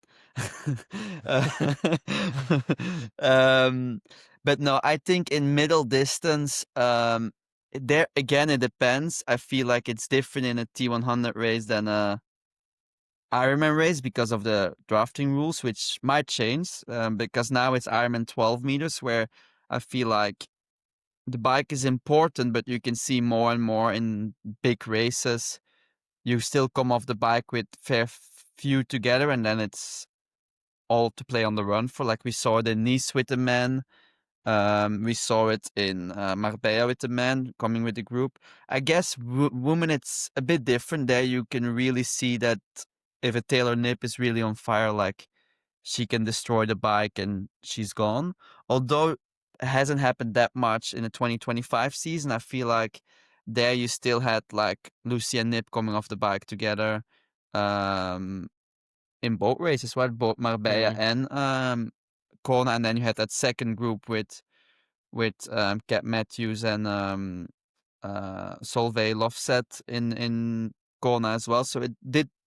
But no, I think in middle distance, there again it depends. I feel like it's different in a T100 race than a Ironman race because of the drafting rules, which might change because now it's Ironman 12 meters, where I feel like the bike is important, but you can see more and more in big races. You still come off the bike with fair few together, and then it's all to play on the run for. Like we saw it in Nice with the men. We saw it in Marbella with the men coming with the group. I guess women, it's a bit different. There you can really see that if a Taylor Nip is really on fire, like she can destroy the bike and she's gone. Although it hasn't happened that much in the 2025 season, I feel like there you still had like Lucy and Nip coming off the bike together in both races, right? Both Marbella and Kona, and then you had that second group with Kat Matthews and Solveig Lofset in Kona as well. So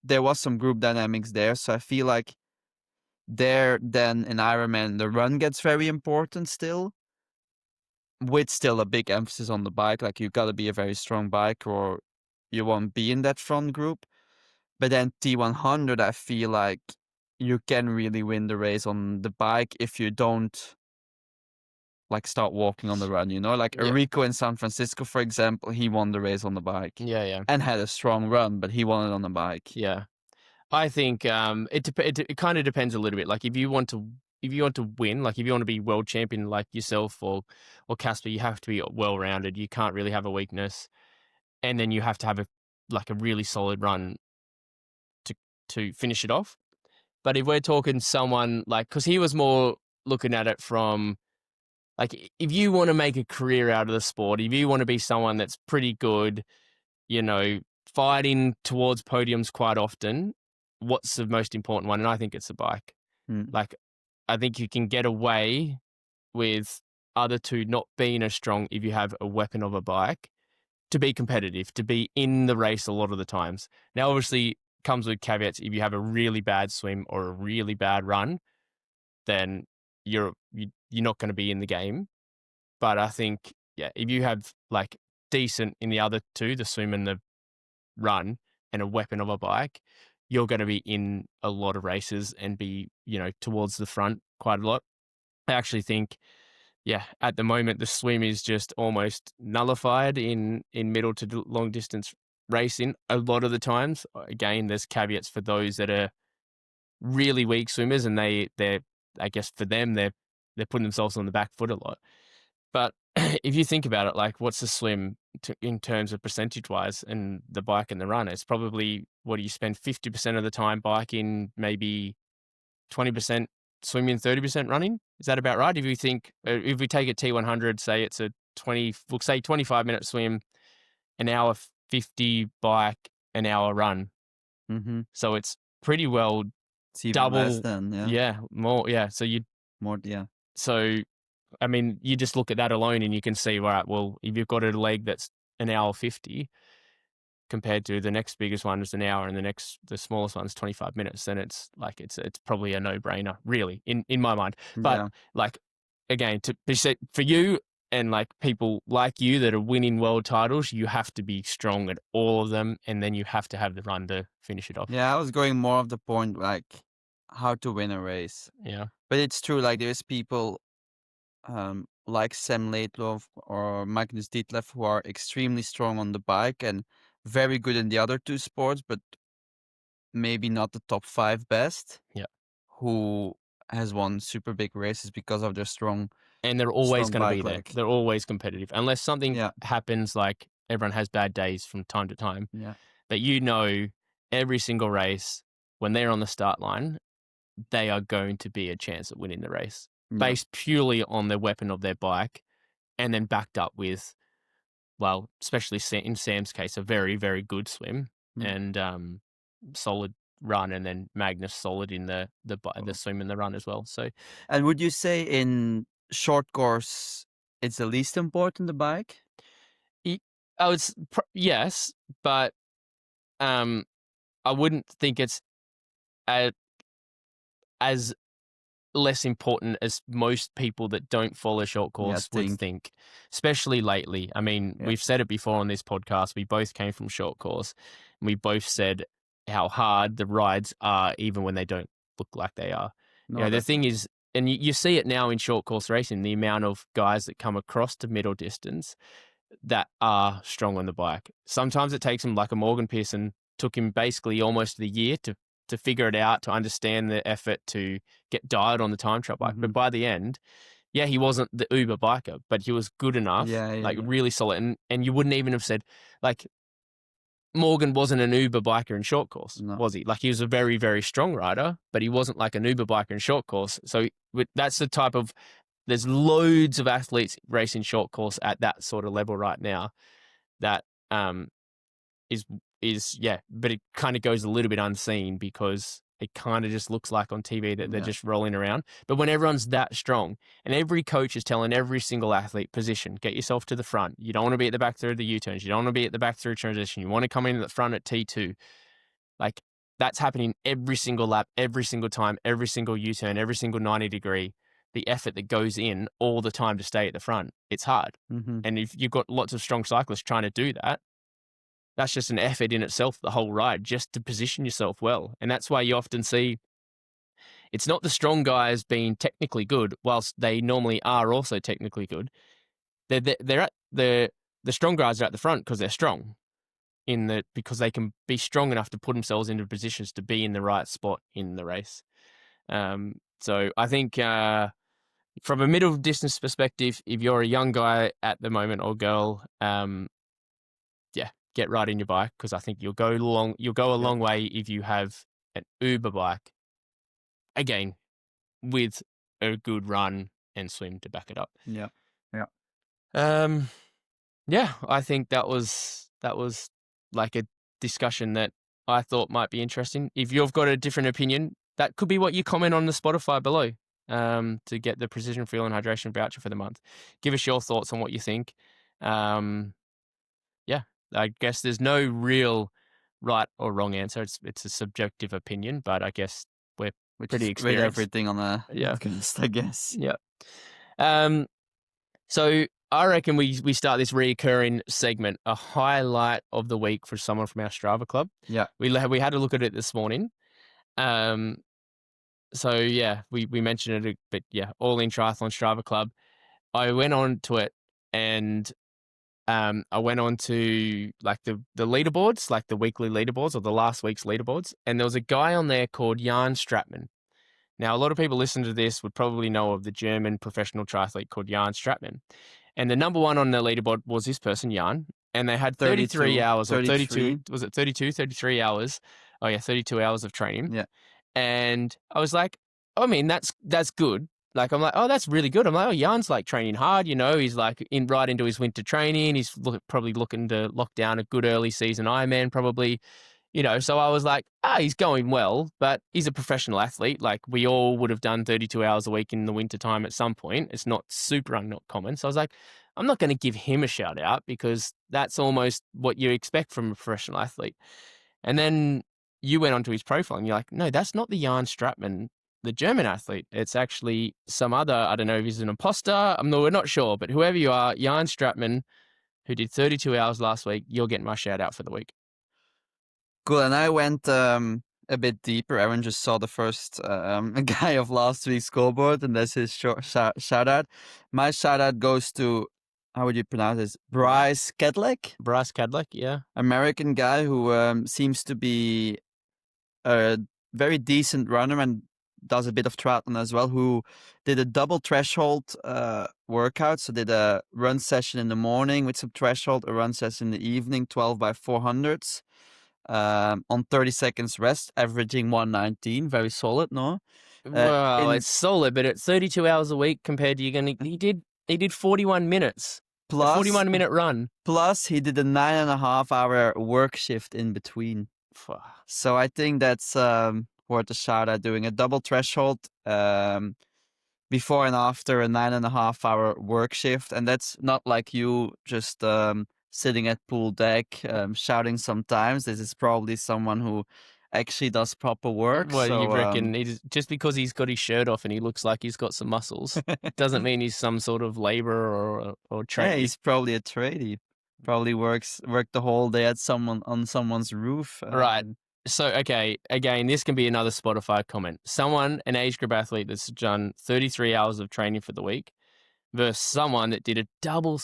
there was some group dynamics there. So I feel like there then in Ironman the run gets very important still, with still a big emphasis on the bike. Like you got to be a very strong bike or you won't be in that front group. But then T100, I feel like you can really win the race on the bike if you don't like start walking on the run, you know, like Enrico in San Francisco, for example, he won the race on the bike. Yeah. And had a strong run, but he won it on the bike. Yeah. I think it kind of depends a little bit. Like if you want to win, like if you want to be world champion like yourself or Casper, you have to be well rounded. You can't really have a weakness. And then you have to have a really solid run to finish it off. But if we're talking someone like, because he was more looking at it from like, if you want to make a career out of the sport, if you want to be someone that's pretty good, you know, fighting towards podiums quite often, what's the most important one? And I think it's the bike. Like, I think you can get away with other two not being as strong if you have a weapon of a bike to be competitive, to be in the race a lot of the times. Now, obviously, comes with caveats. If you have a really bad swim or a really bad run, then you're not going to be in the game. But I think, if you have like decent in the other two, the swim and the run, and a weapon of a bike, you're going to be in a lot of races and be, towards the front quite a lot. I actually think, at the moment, the swim is just almost nullified in middle to long distance racing a lot of the times. Again, there's caveats for those that are really weak swimmers, and they're I guess for them, they're putting themselves on the back foot a lot. But if you think about it, like, what's the swim in terms of percentage-wise, and the bike and the run? It's probably, what do you spend 50% of the time biking, maybe 20% swimming, 30% running? Is that about right? If you think, if we take a T100, say it's we'll say 25-minute swim, an hour 50 bike, an hour run. Mm-hmm. So it's pretty well It's even double. less than, yeah. Yeah, more. Yeah. So So, I mean, you just look at that alone and you can see, right, well, if you've got a leg that's an hour 50 compared to the next biggest one is an hour and the smallest one's 25 minutes, then it's like, it's probably a no-brainer, really, in my mind. But like, again, for you and like people like you that are winning world titles, you have to be strong at all of them, and then you have to have the run to finish it off. Yeah, I was going more of the point, like, how to win a race. Yeah. But it's true, like, there's people like Sam Laidlow or Magnus Ditlev who are extremely strong on the bike and very good in the other two sports, but maybe not the top 5 best. Yeah. Who has won super big races because of their strong. And they're always strong going to be bike there. leg. They're always competitive. Unless something happens, like everyone has bad days from time to time. Yeah. But every single race, when they're on the start line, they are going to be a chance at winning the race. Based purely on the weapon of their bike, and then backed up with, well, especially in Sam's case, a very, very good swim and solid run, and then Magnus solid in the swim and the run as well. So, and would you say in short course it's the least important, the bike? Yes, but I wouldn't think it's as less important as most people that don't follow short course would think, especially lately. I mean, we've said it before on this podcast. We both came from short course, and we both said how hard the rides are, even when they don't look like they are. The thing is, and you see it now in short course racing, the amount of guys that come across to middle distance that are strong on the bike. Sometimes it takes them, like a Morgan Pearson, took him basically almost a year to figure it out, to understand the effort, to get dialed on the time trial bike. But by the end, he wasn't the Uber biker, but he was good enough, really solid. And you wouldn't even have said, like, Morgan wasn't an Uber biker in short course, was he? Like, he was a very, very strong rider, but he wasn't like an Uber biker in short course. So that's the type of, there's loads of athletes racing short course at that sort of level right now that but it kind of goes a little bit unseen because it kind of just looks like on TV that they're just rolling around. But when everyone's that strong, and every coach is telling every single athlete, position, get yourself to the front. You don't want to be at the back through the U-turns. You don't want to be at the back through transition. You want to come in at the front at T2. Like, that's happening every single lap, every single time, every single U-turn, every single 90 degree. The effort that goes in all the time to stay at the front, it's hard. And if you've got lots of strong cyclists trying to do that, that's just an effort in itself, the whole ride, just to position yourself well. And that's why you often see it's not the strong guys being technically good, whilst they normally are also technically good. They're at the strong guys are at the front because they're strong, because they can be strong enough to put themselves into positions to be in the right spot in the race. So I think from a middle distance perspective, if you're a young guy at the moment or girl, get right in your bike, because I think you'll go a long way if you have an Uber bike, again, with a good run and swim to back it up. I think that was like a discussion that I thought might be interesting. If you've got a different opinion, that could be what you comment on the Spotify below, to get the Precision Fuel and Hydration voucher for the month. Give us your thoughts on what you think. I guess there's no real right or wrong answer. It's a subjective opinion, but I guess we're pretty experienced. Everything on the podcast, I guess. Yeah. So I reckon we start this reoccurring segment, a highlight of the week for someone from our Strava club. Yeah. We had a look at it this morning. So yeah, we mentioned it, but yeah, All In Triathlon Strava club. I went on to it and I went on to like the leaderboards, like the weekly leaderboards or the last week's leaderboards, and there was a guy on there called Jan Stratman. Now, a lot of people listening to this would probably know of the German professional triathlete called Jan Stratman. And the number one on the leaderboard was this person, Jan. And they had 33 hours or 32, was it 32, 33 hours? Oh, yeah, 32 hours of training. Yeah. And I was like, I mean, that's good. Like, I'm like, oh, that's really good. I'm like, oh, Jan's like training hard, you know, he's like right into his winter training. He's probably looking to lock down a good early season Ironman probably. You know, so I was like, he's going well, but he's a professional athlete. Like we all would have done 32 hours a week in the winter time at some point. It's not super not common. So I was like, I'm not going to give him a shout out because that's almost what you expect from a professional athlete. And then you went onto his profile and you're like, no, that's not the Jan Stratman, the German athlete. It's actually some other, I don't know if he's an imposter. We're not sure, but whoever you are, Jan Stratman, who did 32 hours last week, you're getting my shout out for the week. Cool, and I went a bit deeper. Aaron just saw the first guy of last week's scoreboard, and that's his shout out. My shout out goes to, how would you pronounce this? Bryce Kedlick? Bryce Kedlick, yeah. American guy who seems to be a very decent runner and does a bit of triathlon as well, who did a double threshold workout. So did a run session in the morning with some threshold, a run session in the evening, 12 by 400s. On 30 seconds rest, averaging 119. Very solid, no? Well, it's solid, but at 32 hours a week compared to he did 41 minutes. Plus, a 41-minute run. Plus, he did a 9.5-hour work shift in between. So I think that's worth a shout out, doing a double threshold before and after a 9.5-hour work shift. And that's not like you just sitting at pool deck shouting sometimes. This is probably someone who actually does proper work. Well, so, you reckon just because he's got his shirt off and he looks like he's got some muscles doesn't mean he's some sort of laborer or trader. Yeah, he's probably a tradie. Probably worked the whole day at someone's roof. Right. So, okay, again, this can be another Spotify comment. An age group athlete that's done 33 hours of training for the week versus someone that did a double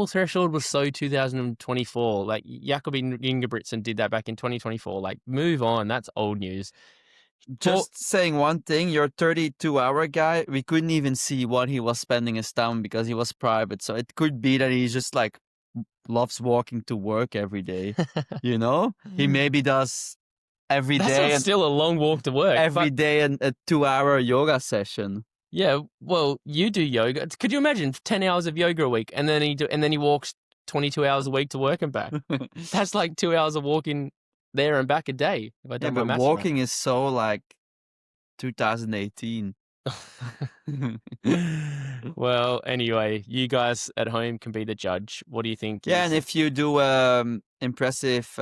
threshold was so 2024. Like Jakob Ingebrigtsen did that back in 2024. Like, move on. That's old news. Just saying one thing, your 32-hour guy, we couldn't even see what he was spending his time because he was private. So it could be that he's just like loves walking to work every day. You know, he maybe does every day. That's still a long walk to work. Every day a 2-hour yoga session. Yeah, well, you do yoga. Could you imagine 10 hours of yoga a week, and then he walks 22 hours a week to work and back? That's like 2 hours of walking there and back a day. If I Yeah, but walking is so like 2018. Well, anyway, you guys at home can be the judge. What do you think? Yeah, and if you do impressive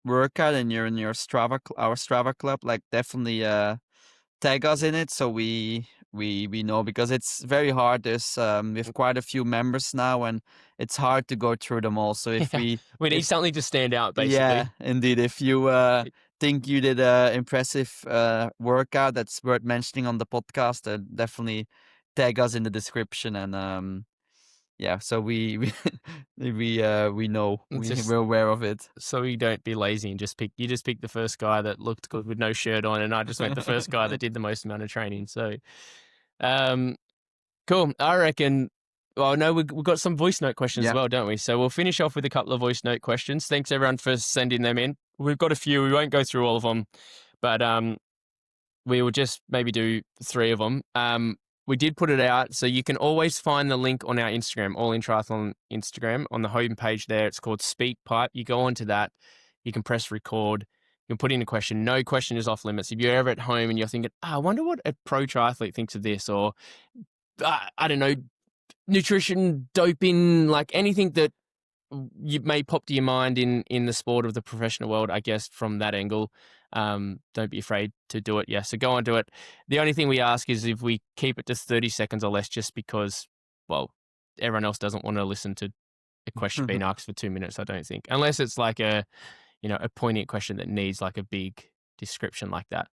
workout and you're in our Strava club, like definitely tag us in it so we know, because it's very hard. There's we have quite a few members now and it's hard to go through them all. So if we need something to stand out, basically. Yeah, indeed. If you think you did a impressive workout that's worth mentioning on the podcast, definitely tag us in the description, and yeah, so we know, we're aware of it. So you don't be lazy and just pick the first guy that looked good with no shirt on, and I just went the first guy that did the most amount of training. So, cool. I reckon. Well, no, we've got some voice note questions as well, don't we? So we'll finish off with a couple of voice note questions. Thanks everyone for sending them in. We've got a few. We won't go through all of them, but we will just maybe do 3 of them. We did put it out, so you can always find the link on our Instagram, All In Triathlon Instagram, on the home page there. It's called Speak Pipe. You go onto that, you can press record, you can put in a question. No question is off limits. If you're ever at home and you're thinking, I wonder what a pro triathlete thinks of this, or I don't know, nutrition, doping, like anything that you may pop to your mind in the sport of the professional world, I guess, from that angle. Don't be afraid to do it. Yeah, so go and do it. The only thing we ask is if we keep it to 30 seconds or less, just because, well, everyone else doesn't want to listen to a question being asked for 2 minutes, I don't think, unless it's like a poignant question that needs like a big description like that.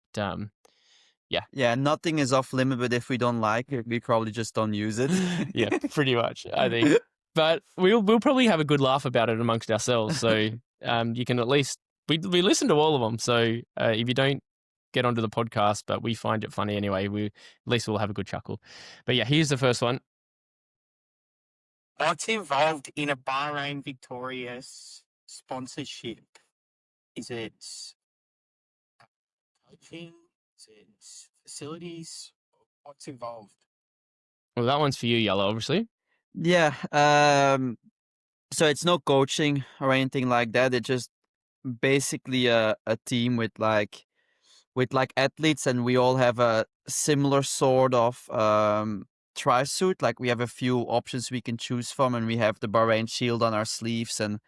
Yeah, nothing is off limit, but if we don't like it, we probably just don't use it. Yeah, pretty much, I think. But we'll probably have a good laugh about it amongst ourselves. So you can at least we listen to all of them. So if you don't get onto the podcast, but we find it funny anyway, at least we'll have a good chuckle. But yeah, here's the first one. What's involved in a Bahrain Victorious sponsorship? Is it coaching? Is it facilities? What's involved? Well, that one's for you, Yellow, obviously. Yeah. So it's no coaching or anything like that. It's just basically a team with like athletes, and we all have a similar sort of tri-suit. Like we have a few options we can choose from, and we have the Bahrain shield on our sleeves and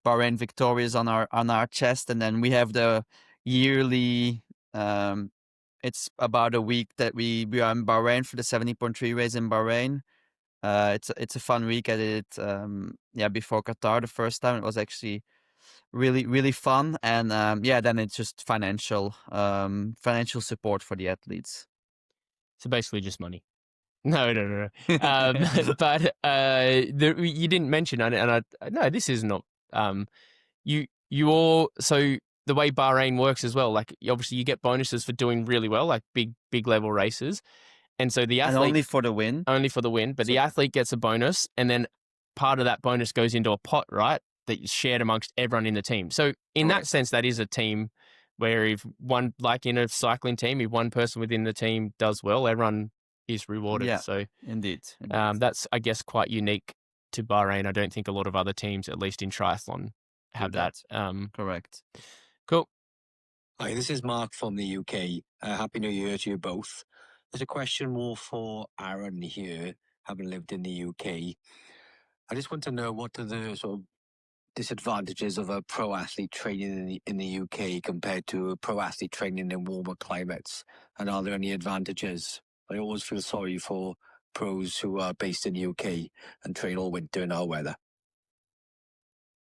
Bahrain Victorious on our chest, and then we have the yearly. It's about a week that we are in Bahrain for the 70.3 race in Bahrain. It's a fun week. I did it before Qatar the first time. It was actually really, really fun. And then it's just financial support for the athletes. So basically just money. No. But you didn't mention, and no, this is not. You all, so the way Bahrain works as well, like obviously you get bonuses for doing really well, like big level races. And so the athlete, and only for the win. But the athlete gets a bonus, and then part of that bonus goes into a pot, right? That's shared amongst everyone in the team. So in that sense, that is a team where if one, like in a cycling team, if one person within the team does well, everyone is rewarded. Yeah, so indeed. That's, I guess, quite unique to Bahrain. I don't think a lot of other teams, at least in triathlon, have that. Correct. Cool. Hi, this is Mark from the UK. Happy New Year to you both. There's a question more for Aaron here, having lived in the UK. I just want to know, what are the sort of disadvantages of a pro athlete training in the UK compared to a pro athlete training in warmer climates? And are there any advantages? I always feel sorry for pros who are based in the UK and train all winter in our weather.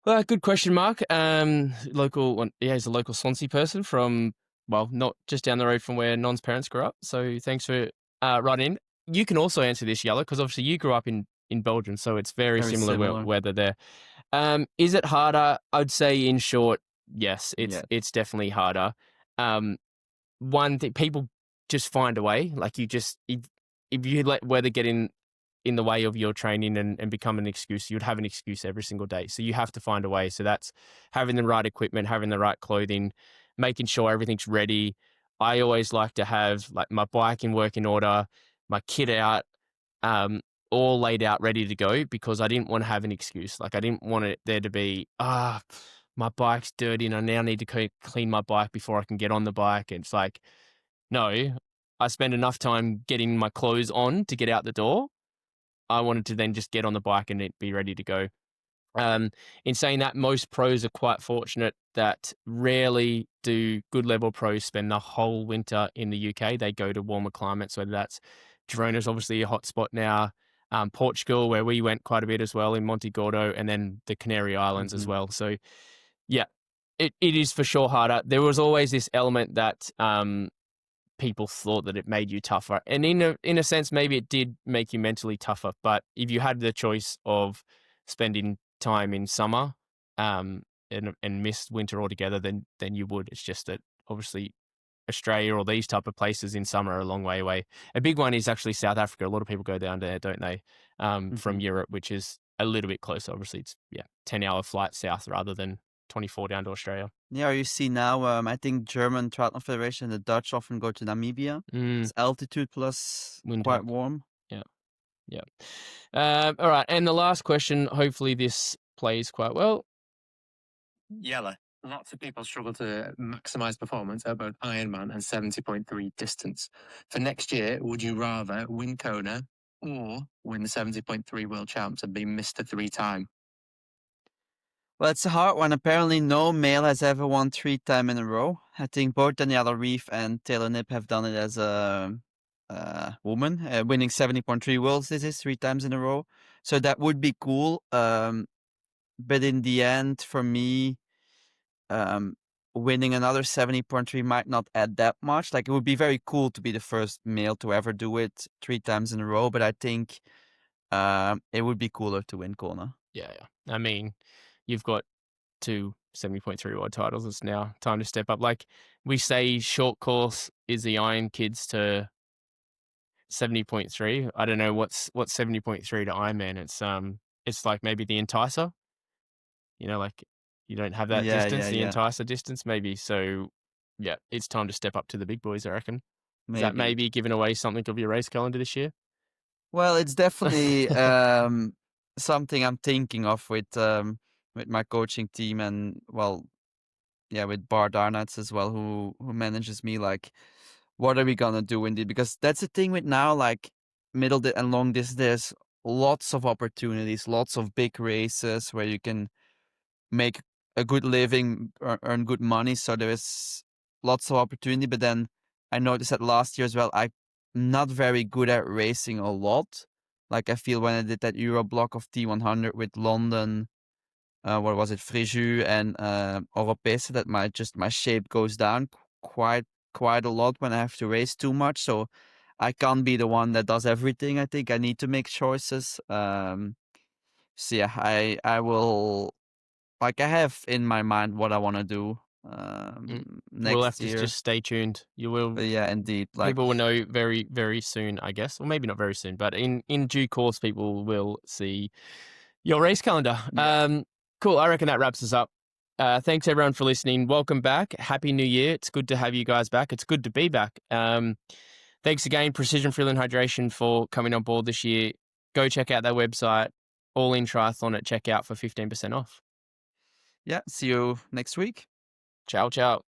Well, good question, Mark. He's a local Swansea person from, well, not just down the road from where Non's parents grew up. So thanks for writing in. You can also answer this, Yellow, because obviously you grew up in Belgium, so it's very similar weather there. Is it harder? I'd say in short, yes, it's definitely harder. One thing, people just find a way. Like if you let weather get in the way of your training and become an excuse, you'd have an excuse every single day. So you have to find a way. So that's having the right equipment, having the right clothing, making sure everything's ready. I always like to have like my bike in working order, my kit out, all laid out, ready to go, because I didn't want to have an excuse. Like I didn't want it there to be, my bike's dirty and I now need to clean my bike before I can get on the bike. And it's like, no, I spend enough time getting my clothes on to get out the door. I wanted to then just get on the bike and be ready to go. In saying that, most pros are quite fortunate that rarely do good level pros spend the whole winter in the UK. They go to warmer climates, whether that's Girona's obviously a hot spot now, Portugal, where we went quite a bit as well, in Monte Gordo, and then the Canary Islands as well. So yeah, it is for sure harder. There was always this element that people thought that it made you tougher. And in a sense, maybe it did make you mentally tougher. But if you had the choice of spending time in summer and missed winter altogether, then you would. It's just that obviously Australia or these type of places in summer are a long way away. A big one is actually South Africa. A lot of people go down there, don't they, from Europe, which is a little bit closer. Obviously, it's 10-hour flight south rather than 24 down to Australia. Yeah, you see now, I think German Triathlon Federation, the Dutch often go to Namibia. It's altitude plus quite warm. Yeah. All right, and the last question, hopefully this plays quite well. Yellow. Lots of people struggle to maximise performance at both Ironman and 70.3 distance. For next year, would you rather win Kona or win the 70.3 World Champs and be Mr. 3-time? Well, it's a hard one. Apparently, no male has ever won 3 times in a row. I think both Daniela Reeve and Taylor Knipp have done it as a woman, winning 70.3 worlds. This is 3 times in a row. So that would be cool. But in the end, for me, winning another 70.3 might not add that much. Like, it would be very cool to be the first male to ever do it 3 times in a row, but I think it would be cooler to win Kona. Yeah. I mean, you've got 2 70.3 world titles. It's now time to step up. Like we say, short course is the Iron Kids to 70.3. I don't know what's 70.3 to Ironman. It's like maybe the Enticer. Like you don't have that Yeah, distance, yeah, the yeah. Enticer distance maybe. So yeah, it's time to step up to the big boys, I reckon. Is that Maybe. maybe giving away something of your race calendar this year? Well, it's definitely something I'm thinking of with my coaching team and with Bart Arnouts as well, who manages me. Like, what are we gonna do indeed? Because that's the thing with now, like and long distance. There's lots of opportunities, lots of big races where you can make a good living, earn good money. So there is lots of opportunity. But then I noticed that last year as well, I'm not very good at racing a lot. Like, I feel when I did that Euro block of T100 with London, what was it, Fréjus and Oropesa, that my shape goes down quite a lot when I have to race too much. So I can't be the one that does everything. I think I need to make choices. So yeah, I will, like, I have in my mind what I want to do We'll have next to year. just stay tuned. You will. But yeah, indeed, like, People will know very, very soon, I guess. Or maybe not very soon, but in due course, people will see your race calendar. Yeah. Cool. I reckon that wraps us up. Thanks, everyone, for listening. Welcome back. Happy New Year. It's good to have you guys back. It's good to be back. Thanks again, Precision Fuel and Hydration, for coming on board this year. Go check out their website, All In Triathlon, at checkout for 15% off. Yeah, see you next week. Ciao, ciao.